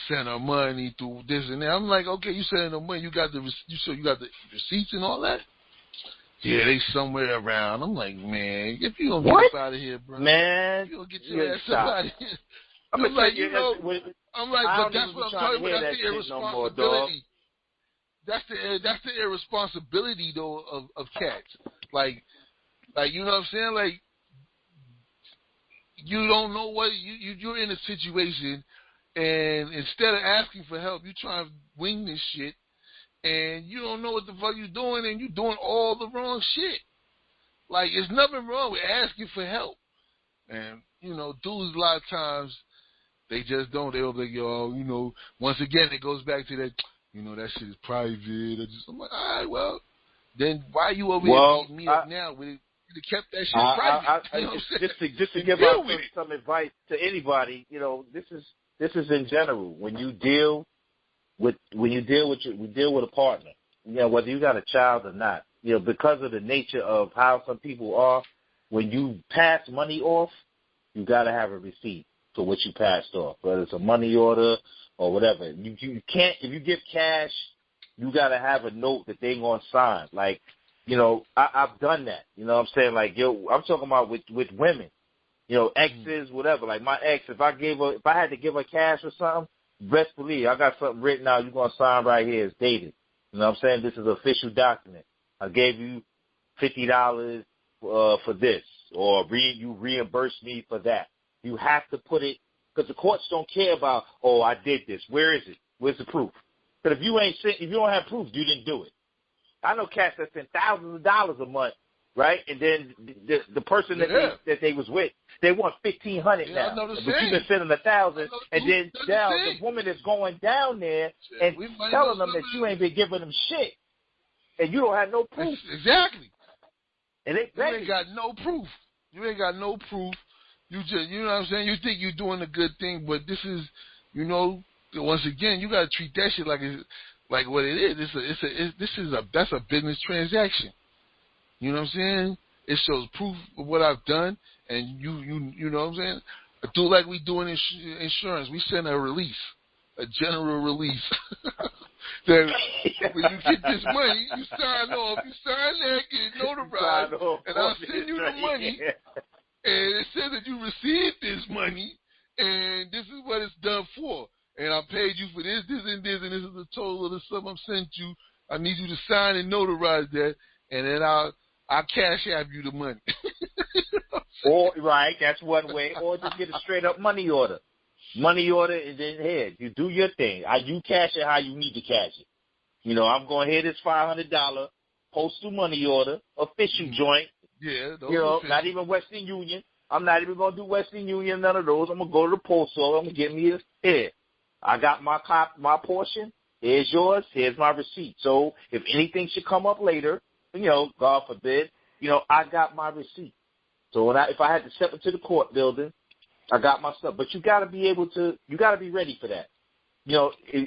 send her money through this and that. I'm like, okay, you sending her money? You got the receipts and all that? Yeah, they somewhere around. I'm like, man, if you don't get us out of here, bro, man, you don't get your ass out of here. I'm like, I'm like, but that's what I'm talking about. That's the irresponsibility. That's the irresponsibility though of cats. Like you know what I'm saying? Like, you don't know what you're in a situation, and instead of asking for help, you try to wing this shit, and you don't know what the fuck you're doing, and you're doing all the wrong shit. Like, there's nothing wrong with asking for help, and you know, dudes a lot of times they just don't. They'll be like, yo, you know, once again it goes back to that, you know, that shit is private. I'm like, all right, well, then why you over here beating me up now with it? You kept that shit private. Just to give out some advice to anybody, you know, this is in general. When you deal with a partner, you know, whether you got a child or not, you know, because of the nature of how some people are, when you pass money off, you got to have a receipt for what you passed off, whether it's a money order or whatever. You can't, if you give cash, you got to have a note that they going to sign. Like, you know, I've done that. You know what I'm saying? Like, yo, I'm talking about with women, you know, exes, whatever. Like my ex, if I had to give her cash or something, best believe I got something written out. You're going to sign right here. It's dated. You know what I'm saying? This is an official document. I gave you $50 for this, or you reimburse me for that. You have to put it, because the courts don't care about, oh, I did this. Where is it? Where's the proof? But if you don't have proof, you didn't do it. I know cats that spend thousands of dollars a month, right? And then the person that they was with, they want $1,500 now. But you've been spending $1,000, and then now the woman is going down there and telling them that you ain't been giving them shit, and you don't have no proof. Exactly. And you ain't got no proof. You ain't got no proof. You just, you know what I'm saying? You think you're doing a good thing, but this is, you know, once again, you got to treat that shit like what it is. That's a business transaction. You know what I'm saying? It shows proof of what I've done, and you know what I'm saying? Do like we do in insurance. We send a release, a general release. That when you get this money, you sign off. You sign that, get it notarized, and I'll send you the money. And it says that you received this money, and this is what it's done for. And I paid you for this, and this is the total of the sum I'm sent you. I need you to sign and notarize that, and then I'll cash app you the money. Or right, that's one way. Or just get a straight up money order. Money order is in here. You do your thing. You cash it how you need to cash it. You know, I'm going to hit this $500 postal money order, official joint. Yeah, you know, not even Western Union. I'm not even gonna do Western Union, none of those. I'm gonna go to the postal. I'm gonna get me here. I got my portion. Here's yours. Here's my receipt. So if anything should come up later, God forbid, I got my receipt. So if I had to step into the court building, I got my stuff. But you got to be ready for that.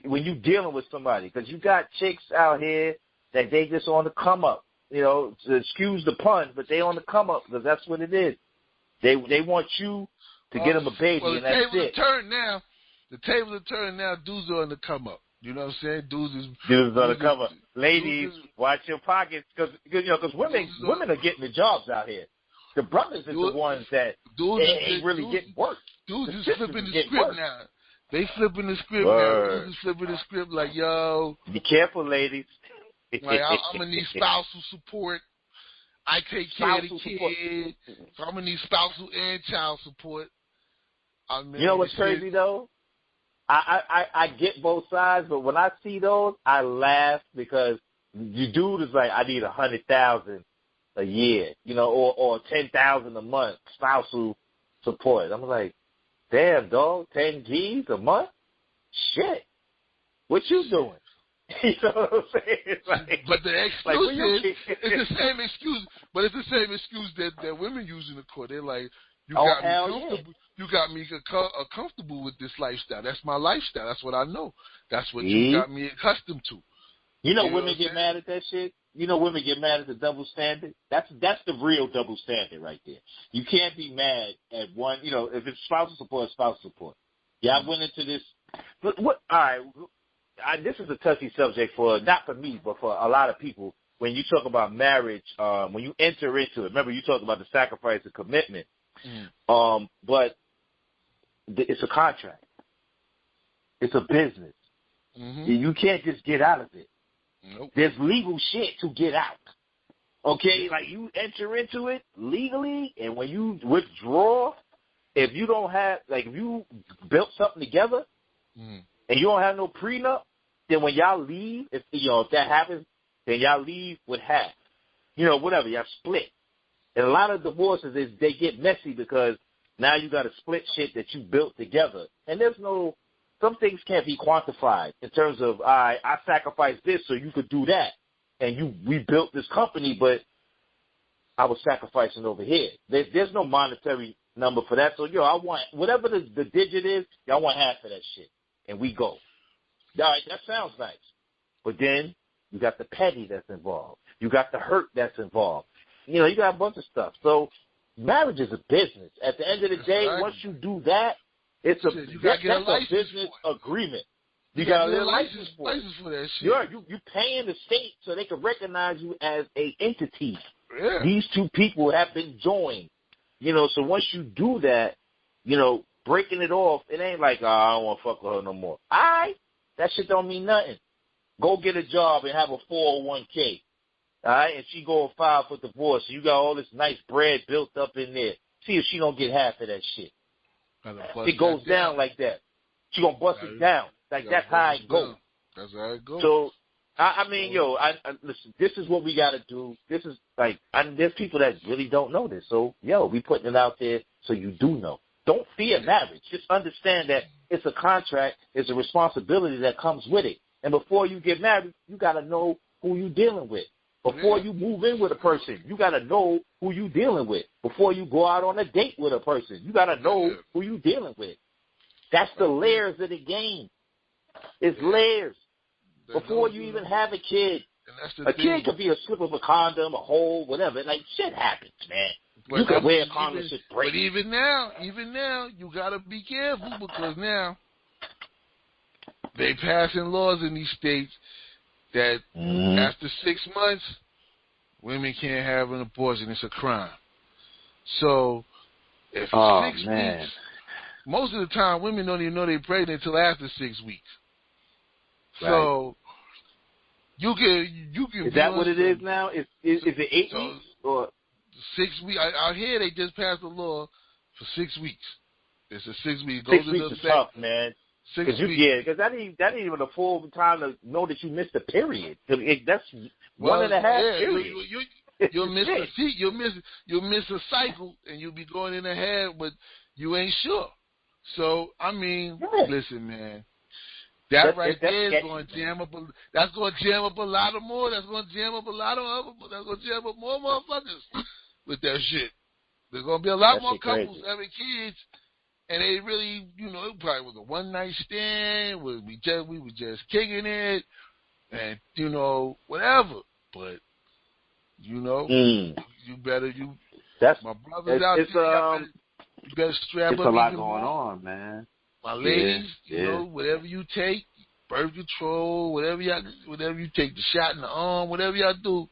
When you're dealing with somebody, because you got chicks out here that they just on the come up. To excuse the pun, but they on the come up because that's what it is. They want you to get them a baby, and that's it. The table is turned now. Dudes are on the come up. You know what I'm saying? Dudes on the come up. Ladies, watch your pockets because women are getting the jobs out here. The brothers are the ones that ain't really getting work. Dudes is flipping the script now. They flipping the script now. Dudes is flipping the script like, yo. Be careful, ladies. Like, I'm going to need spousal support. I take care of the kid. So I'm going to need spousal and child support. You know what's crazy, though? I get both sides, but when I see those, I laugh because you dude is like, I need $100,000 a year, or $10,000 a month spousal support. I'm like, damn, dog, 10 G's a month? Shit. What you doing? You know what I'm saying? But the excuse is, it's the same excuse, but it's the same excuse that women use in the court. They're like, you got me comfortable. You got me comfortable with this lifestyle. That's my lifestyle. That's what I know. That's what you got me accustomed to. Women get mad at that shit. Women get mad at the double standard. That's the real double standard right there. You can't be mad at one. If it's spousal support, it's spousal support. Yeah, I went into this. But what? All right. This is a touchy subject not for me, but for a lot of people. When you talk about marriage, when you enter into it, remember you talked about the sacrifice and commitment. But it's a contract. It's a business. Mm-hmm. You can't just get out of it. Nope. There's legal shit to get out. Okay? Like, you enter into it legally, and when you withdraw, if you don't have, like, if you built something together, and you don't have no prenup, then when y'all leave, if that happens, then y'all leave with half. Whatever, y'all split. And a lot of divorces they get messy because now you got to split shit that you built together. And some things can't be quantified in terms of, I sacrificed this so you could do that. And we built this company, but I was sacrificing over here. There's no monetary number for that. So, I want, whatever the digit is, y'all want half of that shit. And we go. All right, that sounds nice. But then you got the petty that's involved. You got the hurt that's involved. You got a bunch of stuff. So marriage is a business. At the end of the day, once you do that, that's a business agreement. You got to get a license for that shit. You paying the state so they can recognize you as a entity. Yeah. These two people have been joined. So once you do that, breaking it off, it ain't like, I don't want to fuck with her no more. All right, that shit don't mean nothing. Go get a job and have a 401k. All right, and she go and file for divorce. You got all this nice bread built up in there. See if she don't get half of that shit. It goes down like that. She gonna bust it down. Like, that's how it goes. That's how it goes. So, listen, this is what we gotta do. This is like, there's people that really don't know this. So, we putting it out there so you do know. Don't fear marriage. Just understand that it's a contract. It's a responsibility that comes with it. And before you get married, you gotta know who you dealing with. Before you move in with a person, you got to know who you dealing with. Before you go out on a date with a person, you got to know who you dealing with. That's the layers of the game. It's layers. Before you even have a kid, a kid could be a slip of a condom, a hole, whatever. Like, shit happens, man. You can wear a condom, shit break. But even now, you got to be careful because now they passing laws in these states that after 6 months, women can't have an abortion. It's a crime. So, if 6 weeks, most of the time, women don't even know they're pregnant until after 6 weeks. Right. So, you can. Is that what it is now? Is it 8 weeks or 6 weeks? Out here, they just passed a law for 6 weeks. It's a 6 week. 6 weeks is tough, man. Because that ain't even a full time to know that you missed a period. That's 1.5 period. You'll miss a seat. You'll miss a cycle, and you'll be going in ahead, but you ain't sure. So I mean, listen, man. That right there is going to jam up. That's going to jam up a lot of more. That's going to jam up a lot of other. That's going to jam up more motherfuckers with that shit. There's going to be a lot more couples having kids, and they really, it probably was a one night stand. We were just kicking it, and whatever. But you better my brothers out there. You better strap up. It's a lot going on, man. My ladies, whatever you take, birth control, whatever you take, the shot in the arm, whatever y'all do,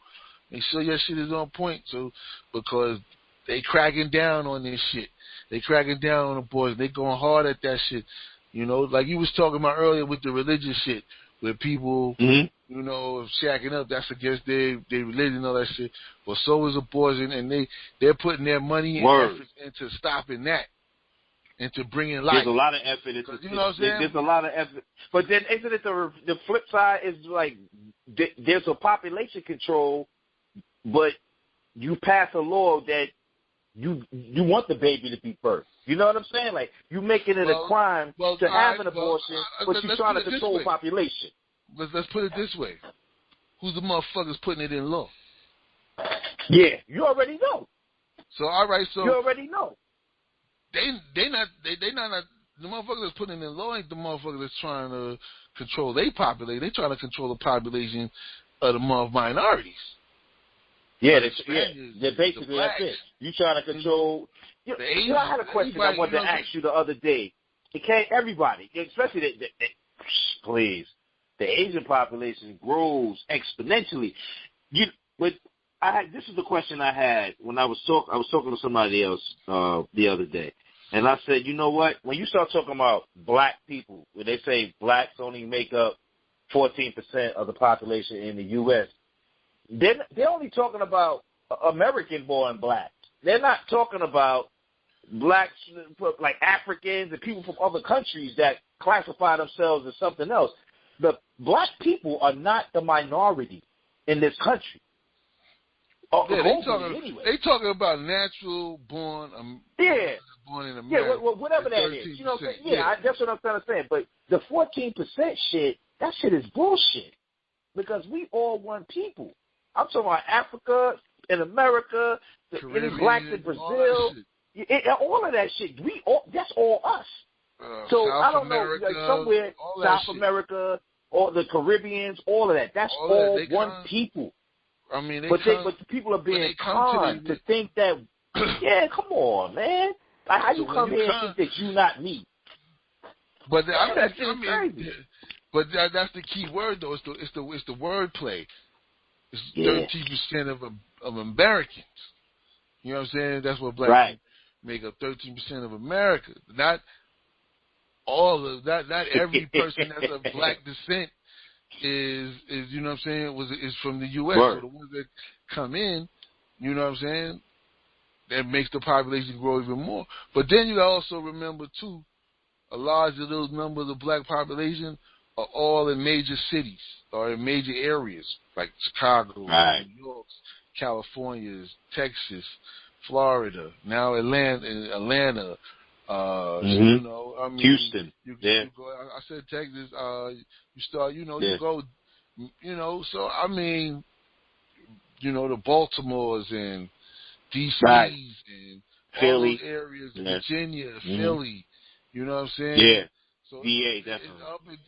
make sure your shit is on point. So, because they cracking down on this shit. They cracking down on the boys. They going hard at that shit. Like you was talking about earlier with the religious shit, where people, shacking up, that's against their religion and all that shit. But so is the boys, and they're putting their money and effort into stopping that. And to bring in life. There's a lot of effort. There's a lot of effort. But then isn't it the flip side is like there's a population control, but you pass a law that you want the baby to be first. You know what I'm saying? Like you making it a crime to have an abortion, but you're trying to control population. Let's put it this way. Who's the motherfuckers putting it in law? Yeah, you already know. So all right, so you already know. They not the motherfuckers that's putting in law ain't the motherfuckers that's trying to control their population. They trying to control the population of the minorities. Yeah, they're basically that's it. You trying to control. I had a question I wanted to ask you the other day. It can't everybody, especially please, the Asian population grows exponentially. This is the question I had when I was talking to somebody else the other day. And I said, you know what? When you start talking about black people, when they say blacks only make up 14% of the population in the U.S., they're only talking about American-born blacks. They're not talking about blacks like Africans and people from other countries that classify themselves as something else. The black people are not the minority in this country. They talking about natural born. Born in America. Yeah, whatever that is. You know what I'm saying? Yeah, that's what I'm trying to say. But the 14% shit, that shit is bullshit. Because we all one people. I'm talking about Africa and America, any blacks in Brazil, all of that shit. That's all us. So South I don't America, know, like somewhere South America or the Caribbeans, all of that. That's all one people. I mean, but the people are being conned to think that. Yeah, come on, man. Like, how you come here and think that you not me? But that's the key word though. It's the word play. It's 13% of Americans. You know what I'm saying? That's what black people make up 13% of America. Not all of that. Not every person that's of black descent is you know what I'm saying is from the U.S. So the ones that come in, you know what I'm saying, that makes the population grow even more. But then you also remember too, a large little number of the black population are all in major cities or in major areas like Chicago, New York, California, Texas, Florida, now Atlanta. You know, I mean, Houston. You go, I said Texas. You start, you go, So I mean, the Baltimores and DC's and Philly all those areas, Virginia, Philly. You know what I'm saying? Yeah. So VA definitely.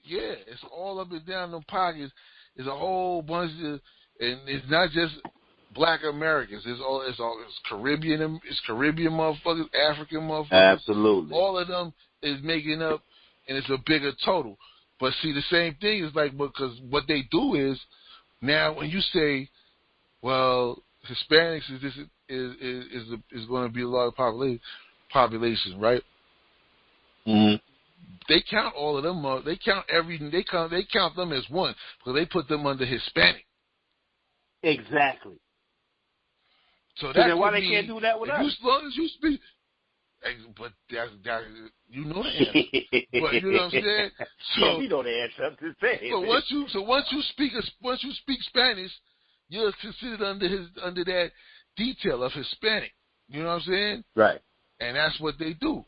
It's all up and down them pockets. It's a whole bunch of, and it's not just Black Americans. It's Caribbean. It's Caribbean motherfuckers, African motherfuckers. Absolutely. All of them is making up, and it's a bigger total. But see, the same thing is like, because what they do is now when you say, well, Hispanics is going to be a lot of population, right? Mm-hmm. They count all of them. They count everything. They count them as one because they put them under Hispanic. Exactly. So then why they can't do that with us? As long as you speak, but that's you know the answer. But you know what I'm saying? So we know the answer. I'm just saying. So once you speak Spanish, you're considered under that detail of Hispanic. You know what I'm saying? Right. And that's what they do.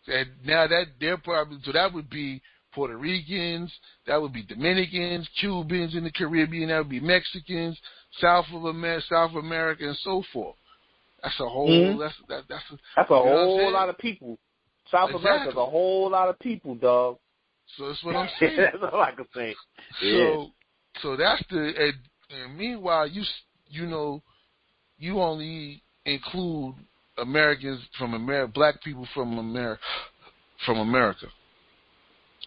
And now that they're probably, so that would be Puerto Ricans, that would be Dominicans, Cubans in the Caribbean, that would be Mexicans, South America, and so forth. That's a whole. That's a whole lot of people. South America's a whole lot of people, dog. So that's what I'm saying. That's all I can say. Yeah. So that's the. And meanwhile, you know, you only include Americans from America, black people from America.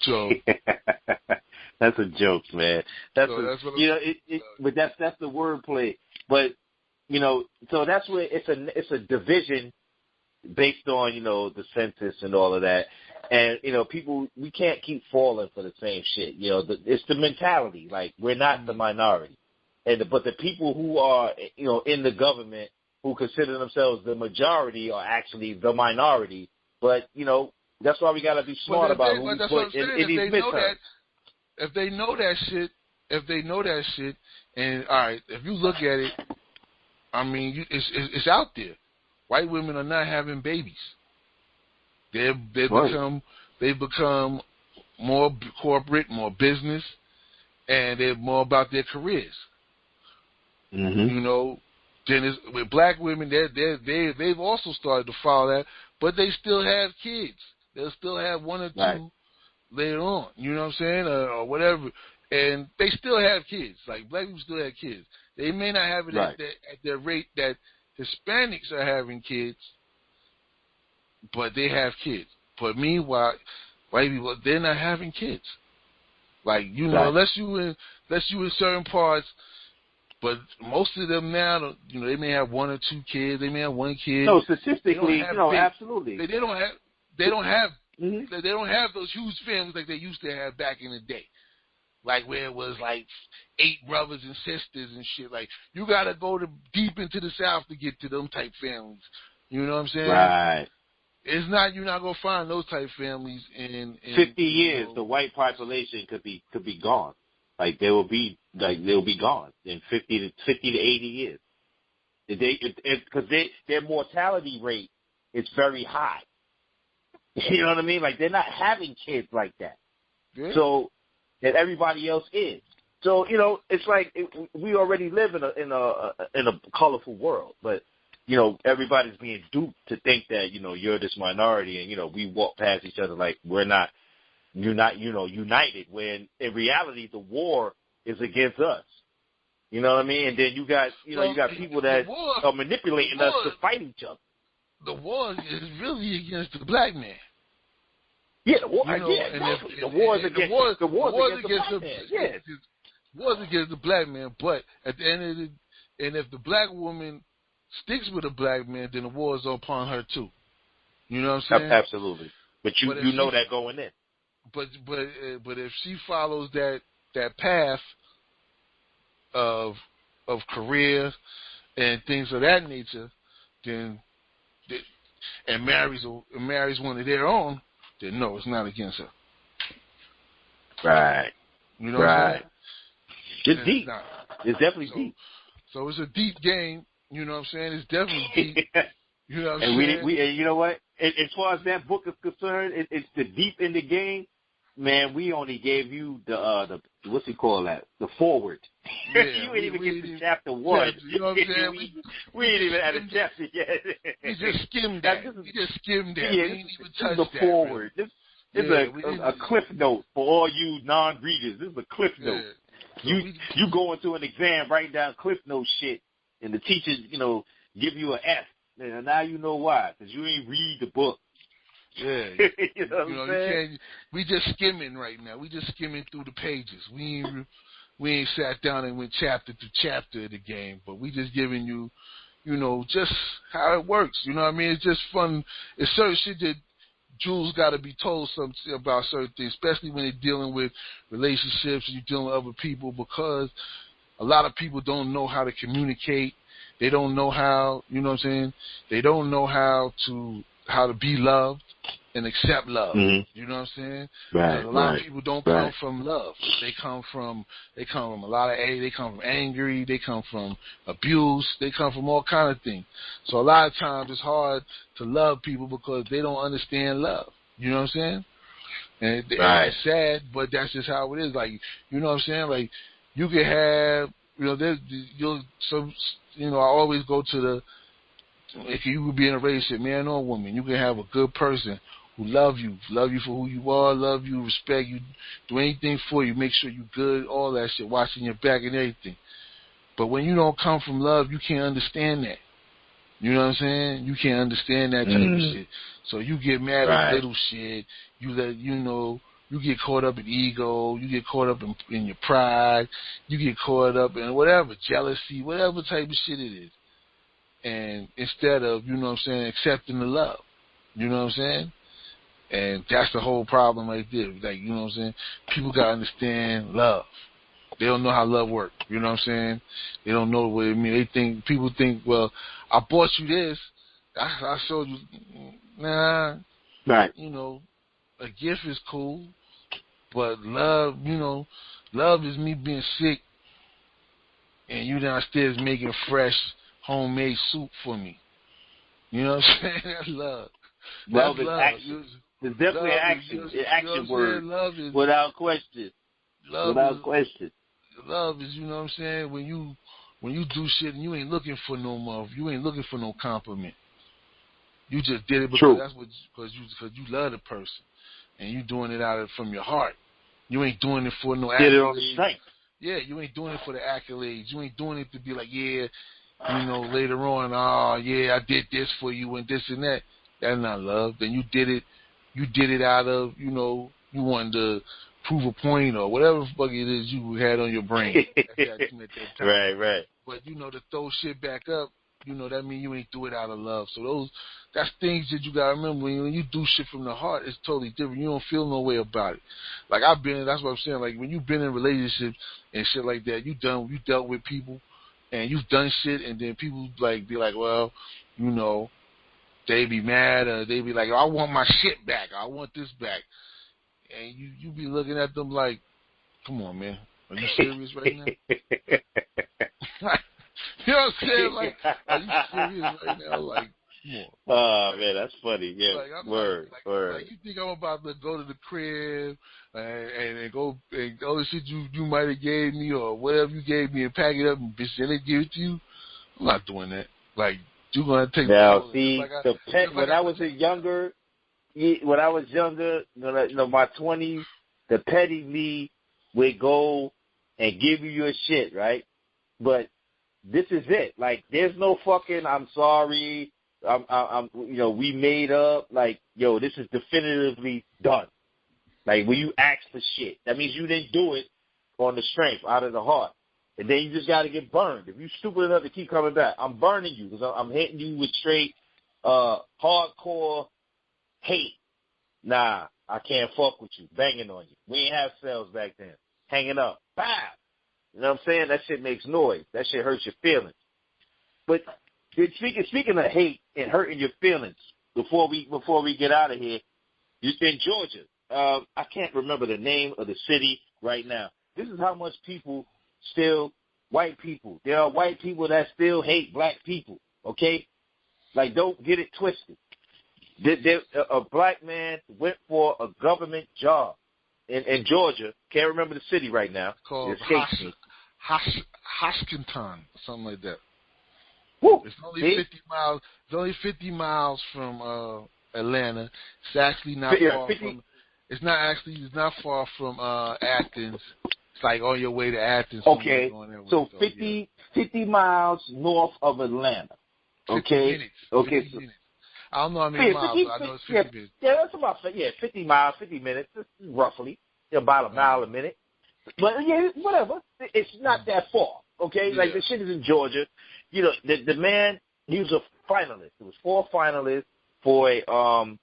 So that's a joke, man. That's but that's the wordplay. But you know, so that's where it's a division based on, you know, the census and all of that. And, you know, people, we can't keep falling for the same shit. You know, it's the mentality. Like, we're not the minority. But the people who are, you know, in the government who consider themselves the majority are actually the minority. But, you know, that's why we got to be smart about who we put in these midterms. If they know that shit, and, all right, if you look at it, I mean, it's out there. White women are not having babies. They've become more corporate, more business, and they're more about their careers. Mm-hmm. You know, then with black women, they've also started to follow that, but they still have kids. They'll still have one or two later on. You know what I'm saying, or whatever, and they still have kids. Like black people still have kids. They may not have it at the rate that Hispanics are having kids, but they have kids. But meanwhile, white people, they're not having kids. Like, you know, unless you in certain parts, but most of them now, you know, they may have one or two kids. They may have one kid. No, statistically, absolutely. They don't have those huge families like they used to have back in the day. Like where it was like 8 brothers and sisters and shit. Like you gotta go deep into the South to get to them type families. You know what I'm saying? Right. It's not, you're not gonna find those type families in 50 years. The white population could be gone. Like they'll be gone in 50 to 80 years. Because their mortality rate is very high. You know what I mean? Like they're not having kids like that. Yeah. So. And everybody else is. So, you know, it's like we already live in a colorful world, but, you know, everybody's being duped to think that, you know, you're this minority and, you know, we walk past each other like you're not, you know, united, when in reality the war is against us. You know what I mean? And then you got people that are manipulating us to fight each other. The war is really against the black man. Yeah, the war. You know, exactly. The war is against the black man. Yeah, wars against the black man. But at the end of and if the black woman sticks with a black man, then the war is upon her too. You know what I'm saying? Absolutely. But you know that going in. But if she follows that path of career and things of that nature, then and marries one of their own, then no, it's not against her. Right. You know what I'm saying? It's deep. It's definitely deep. So it's a deep game. You know what I'm saying? It's definitely deep. You know what I'm saying? And you know what? As far as that book is concerned, it's the deep in the game. Man, we only gave you the what's it called that? The forward. Yeah, you ain't even get to chapter 1. You know what I'm saying? we ain't even had a chapter yet. We just skimmed that. We just skimmed that. Yeah, we ain't even touched the that. forward. This is a cliff note for all you non-readers. This is a cliff note. Yeah. You go into an exam, write down cliff note shit, and the teacher, you know, give you an F. And now you know why, because you ain't read the book. Yeah, you know what I'm saying? We just skimming right now. We just skimming through the pages. We ain't sat down and went chapter to chapter of the game, but we just giving you, you know, just how it works. You know what I mean? It's just fun. It's certain shit that Jules got to be told something about certain things, especially when they're dealing with relationships and you're dealing with other people, because a lot of people don't know how to communicate. They don't know how, you know what I'm saying? They don't know how to be loved. and accept love. Mm-hmm. You know what I'm saying? Right. A lot of people don't come from love. They come from a lot of they come from angry. They come from abuse. They come from all kind of things. So a lot of times it's hard to love people because they don't understand love. You know what I'm saying? And it's sad, but that's just how it is. Like, you know what I'm saying? Like, you can have, I always go to the, if you could be in a relationship, man or woman, you can have a good person who love you for who you are, love you, respect you, do anything for you, make sure you good, all that shit, watching your back and everything. But when you don't come from love, you can't understand that. You know what I'm saying? You can't understand that type of shit. So you get mad at little shit. You get caught up in ego. You get caught up in your pride. You get caught up in whatever, jealousy, whatever type of shit it is. And instead of, you know what I'm saying, accepting the love. You know what I'm saying? And that's the whole problem right there. Like, you know what I'm saying? People got to understand love. They don't know how love works. You know what I'm saying? They don't know what it means. People think, well, I bought you this. I showed you. Nah. Right. You know, a gift is cool. But love, love is me being sick and you downstairs making fresh homemade soup for me. You know what I'm saying? That's love. Love That's is love. action. It's definitely love action. Is, It's action word. Love is, without question. Question. Love is, you know what I'm saying? When you do shit and you ain't looking for no love, you ain't looking for no compliment. You just did it because because you love the person and you doing it from your heart. You ain't doing it for no accolades. Get it on the strength. Yeah, you ain't doing it for the accolades. You ain't doing it to be like, yeah, later on, I did this for you and this and that. That's not love. Then you did it out of, you wanted to prove a point or whatever the fuck it is you had on your brain at that time. Right. But, to throw shit back up, that means you ain't do it out of love. So that's things that you got to remember. When you do shit from the heart, it's totally different. You don't feel no way about it. Like that's what I'm saying. Like when you've been in relationships and shit like that, you dealt with people and you've done shit and then people be like, well, they be mad or they be like, I want my shit back. I want this back. And you be looking at them like, come on, man. Are you serious right now? You know what I'm saying? Like, are you serious right now? Like, come on. Oh, man, that's funny. Yeah, word. Like, you think I'm about to go to the crib and go and all the shit you might have gave me or whatever you gave me and pack it up and bitch and give it to you? I'm not doing that. Like, you're going to take now, see, when I was younger, my 20s, the petty me would go and give you your shit, right? But this is it. Like, there's no fucking, I'm sorry, we made up. Like, this is definitively done. Like, when you ask for shit, that means you didn't do it on the strength, out of the heart. And then you just got to get burned. If you stupid enough to keep coming back, I'm burning you because I'm hitting you with straight, hardcore hate. Nah, I can't fuck with you. Banging on you. We ain't have cells back then. Hanging up. Bow. You know what I'm saying? That shit makes noise. That shit hurts your feelings. But speaking of hate and hurting your feelings, before we get out of here, you're in Georgia. I can't remember the name of the city right now. This is how much people still, white people. There are white people that still hate black people, okay? Like, don't get it twisted. A black man went for a government job in Georgia. Can't remember the city right now. Called Hoskinton, something like that. Woo. It's only 50 miles. It's only 50 miles from Atlanta. It's actually not far from. It's not far from Athens. It's like on your way to Athens. Okay, so 50 miles north of Atlanta. Okay, 50 minutes. 50 minutes. I don't know how many miles, but I know it's 50 minutes. Yeah, that's about 50 miles, 50 minutes, roughly, about a mile a minute. But yeah, whatever. It's not that far. Okay, like the shit is in Georgia. The man, he was a finalist. There was 4 finalists for a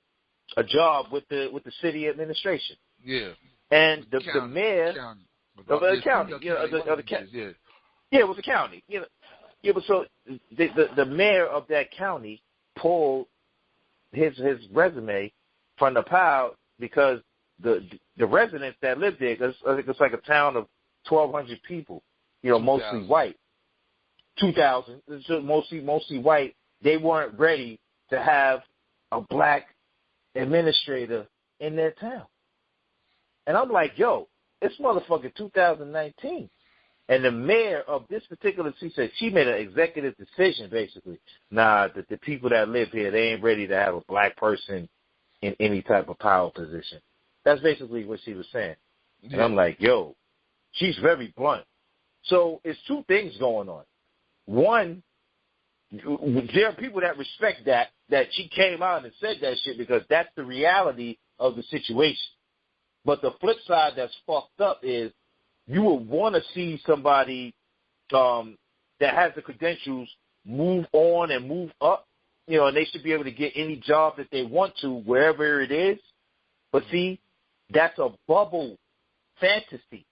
job with the city administration. Yeah. And the mayor of the county, yeah, it was a county. Yeah, but so the mayor of that county pulled his resume from the POW because the residents that live there, cause I think it's like a town of 1,200 people, mostly white. 2,000, mostly white. They weren't ready to have a black administrator in their town. And I'm like, yo, it's motherfucking 2019. And the mayor of this particular city said she made an executive decision, basically. Nah, the people that live here, they ain't ready to have a black person in any type of power position. That's basically what she was saying. Yeah. And I'm like, yo, she's very blunt. So it's two things going on. One, there are people that respect that she came out and said that shit because that's the reality of the situation. But the flip side that's fucked up is you would want to see somebody that has the credentials move on and move up, and they should be able to get any job that they want to wherever it is. But see, that's a bubble fantasy.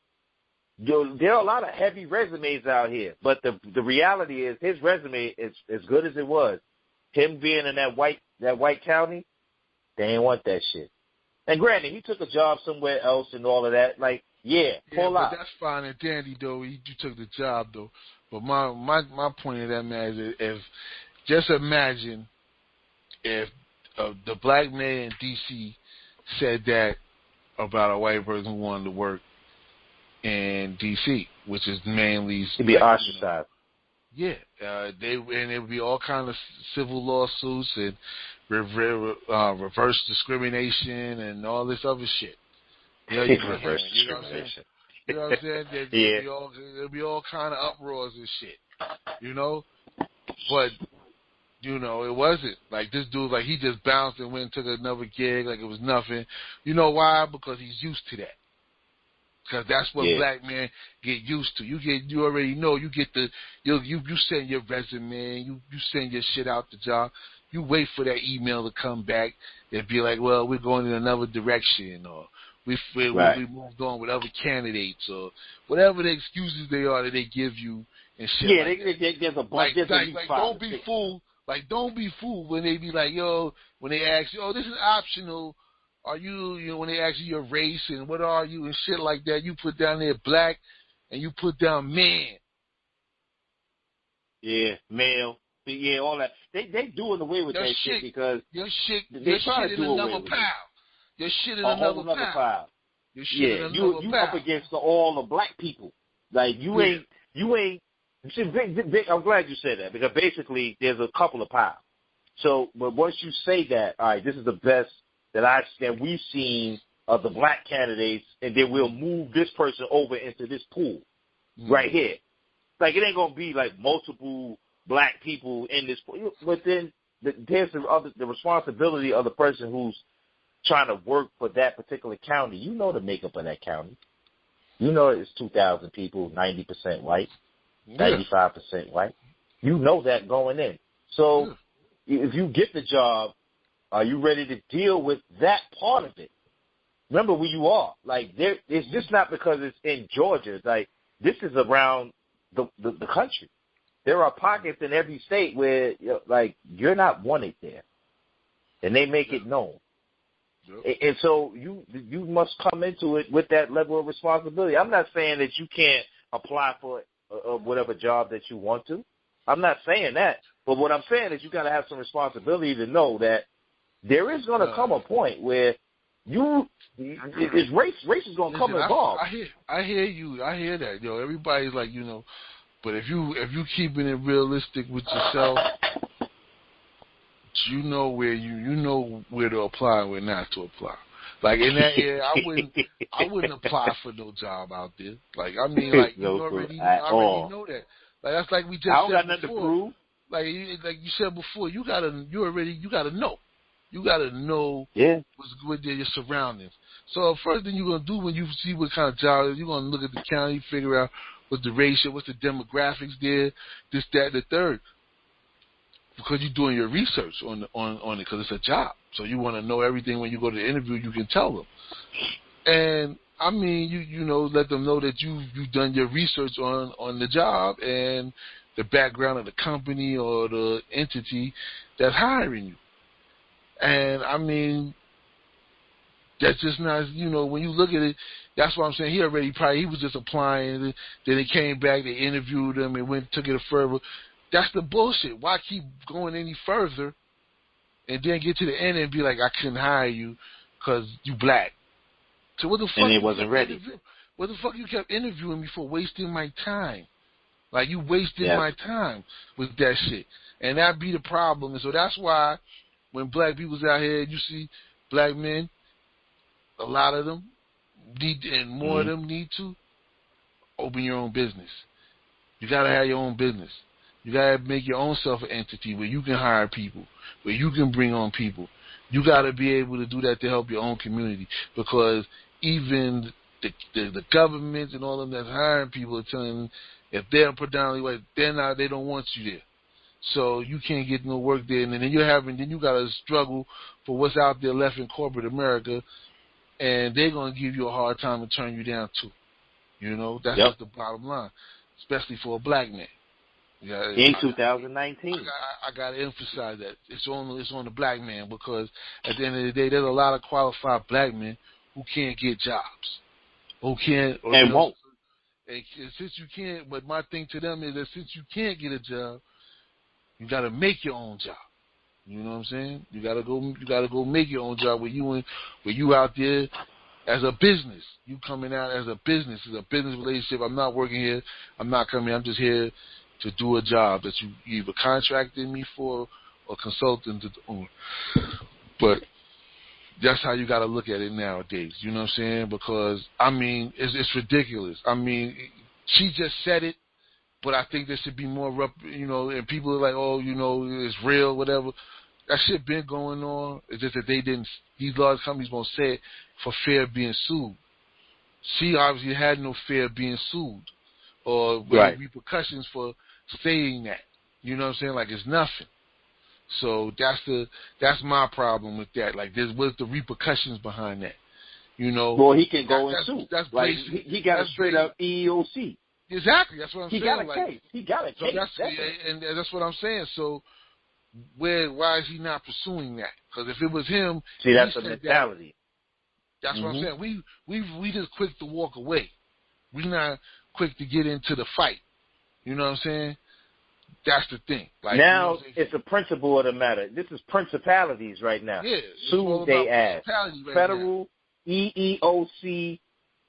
There are a lot of heavy resumes out here, but the reality is his resume is as good as it was. Him being in that white county, they ain't want that shit. And granted, he took a job somewhere else and all of that. Like, pull out. But that's fine and dandy, though. You took the job, though. But my point of that, man, is if just imagine if the black man in D.C. said that about a white person who wanted to work in D.C., which is mainly to be ostracized. Yeah, it would be all kind of civil lawsuits and reverse discrimination and all this other shit. Reverse discrimination. You know what I'm saying? There'll be all kind of uproars and shit. But it wasn't like this dude. Like he just bounced and went and took another gig like it was nothing. You know why? Because he's used to that. Because that's what black men get used to. You already know. You send your resume. You send your shit out the job. You wait for that email to come back and be like, well, we're going in another direction, or we moved on with other candidates, or whatever the excuses they are that they give you and shit. Yeah, there's a bunch. Don't be fooled. Like, don't be fooled when they be like, yo, when they ask you, oh, this is optional. Are you, when they ask you your race and what are you and shit like that, you put down there black and you put down man. Yeah, male. Yeah, all that. They doing away with that shit because your shit in another pile. Your shit in another pile. Your shit in another pile. You up against all the black people. Like you ain't. See, Vic, I'm glad you said that because basically there's a couple of piles. So, but once you say that, all right, this is the best that we've seen of the black candidates, and then we'll move this person over into this pool right here. Like it ain't gonna be like multiple black people in this pool, but then there's the responsibility of the person who's trying to work for that particular county. You know the makeup of that county. You know it's 2,000 people, 90% white, 95% white. You know that going in. So if you get the job, are you ready to deal with that part of it? Remember where you are. Like it's just not because it's in Georgia. It's like this is around the country. There are pockets in every state where you're not wanted there, and they make it known. And so you must come into it with that level of responsibility. I'm not saying that you can't apply for whatever job that you want to. I'm not saying that. But what I'm saying is you got to have some responsibility to know that there is going to come a point where race is going to come involved. I hear you. I hear that. Everybody's like, but if you keeping it realistic with yourself, you know where to apply and where not to apply. Like in that area, I wouldn't apply for no job out there. Like I mean, like you already know that. Like that's like we just I don't said got nothing before. to prove. Like you said before, you gotta know. You gotta know what's your surroundings. So first thing you're gonna do when you see what kind of job it is, you're gonna look at the county, figure out what's the ratio, what's the demographics there, this, that, and the third. Because you're doing your research on it, because it's a job. So you want to know everything when you go to the interview. You can tell them, and I mean, you let them know that you've done your research on the job and the background of the company or the entity that's hiring you. And I mean, That's just not, when you look at it, that's what I'm saying. He was just applying. Then he came back, they interviewed him, and took it further. That's the bullshit. Why keep going any further and then get to the end and be like, I couldn't hire you because you black? So what the fuck? And it wasn't ready. What the fuck you kept interviewing me for? Wasting my time. Like, you wasted my time with that shit. And that be the problem. And so that's why when black people's out here, you see black men, a lot of them need, and more of them need to open your own business. You got to have your own business. You got to make your own self an entity where you can hire people, where you can bring on people. You got to be able to do that to help your own community, because even the governments and all them that's hiring people are telling them if they're predominantly white, they don't want you there. So you can't get no work there, and then you got to struggle for what's out there left in corporate America, and they're gonna give you a hard time and turn you down too. That's just the bottom line, especially for a black man. In 2019, I got to emphasize that it's on the black man, because at the end of the day, there's a lot of qualified black men who can't get jobs, who can't and won't. And since you can't, but my thing to them is that since you can't get a job, you got to make your own job. You know what I'm saying? You gotta go make your own job where you out there as a business. You coming out as a business relationship. I'm not working here. I'm not coming. I'm just here to do a job that you either contracted me for or consulting to do. But that's how you got to look at it nowadays. You know what I'm saying? Because it's ridiculous. She just said it, but I think there should be more. And people are like, oh, it's real, whatever. That shit been going on. It's just that these large companies won't say it for fear of being sued. She obviously had no fear of being sued or repercussions for saying that. You know what I'm saying? Like, it's nothing. So that's my problem with that. Like, what's the repercussions behind that? Well, he can go and sue. That's like basic. he got a straight up EEOC. Exactly. That's what I'm saying. He got a case. He got a case. And that's what I'm saying. So why is he not pursuing that? Because if it was him, see, that's the mentality. That's what I'm saying. We just quick to walk away. We're not quick to get into the fight. You know what I'm saying? That's the thing. Like, now it's a principle of the matter. This is principalities right now. Yeah, sue they ass. Right Federal now. EEOC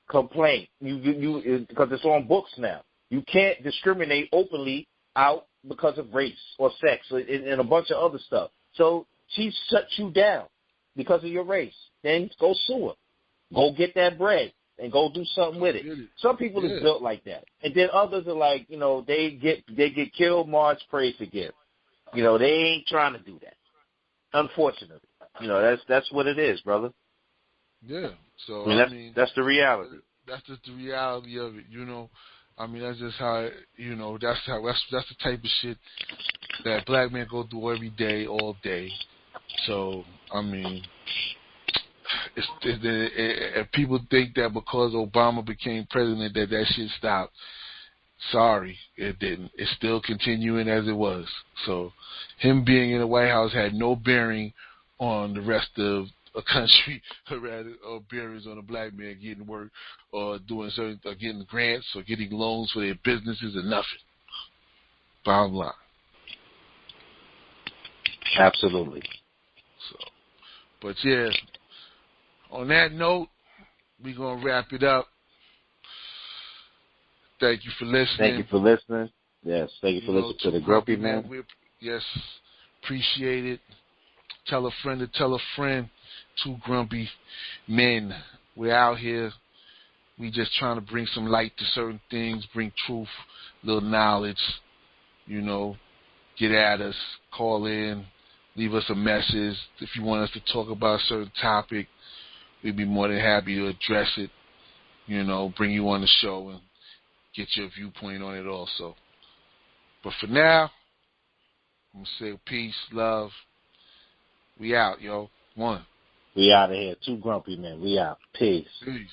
complaint. You because it's on books now. You can't discriminate openly out because of race or sex and a bunch of other stuff. So she shut you down because of your race. Then go sue her. Go get that bread and go do something with it. Some people is built like that. And then others are like, they get killed, march, pray, forgive. They ain't trying to do that. Unfortunately. That's what it is, brother. Yeah. So that's the reality. That's just the reality of it, that's just how that's the type of shit that black men go through every day, all day. So if people think that because Obama became president that shit stopped, sorry, it didn't. It's still continuing as it was. So him being in the White House had no bearing on the rest of a country, or bearings on a black man getting work or doing certain, or getting grants or getting loans for their businesses or nothing. Bottom line. Absolutely. So, but yeah, on that note, we're gonna wrap it up. Thank you for listening. Thank you for listening. Yes, thank you for listening to the Grumpy Man. Yes, appreciate it. Tell a friend to tell a friend. Two grumpy men. We're out here. We just trying to bring some light to certain things, bring truth, little knowledge. Get at us, call in, leave us a message. If you want us to talk about a certain topic, we'd be more than happy to address it. Bring you on the show and get your viewpoint on it also. But for now, I'm going to say peace, love. We out, yo. One. We out of here. Two grumpy men. We out. Peace. Peace.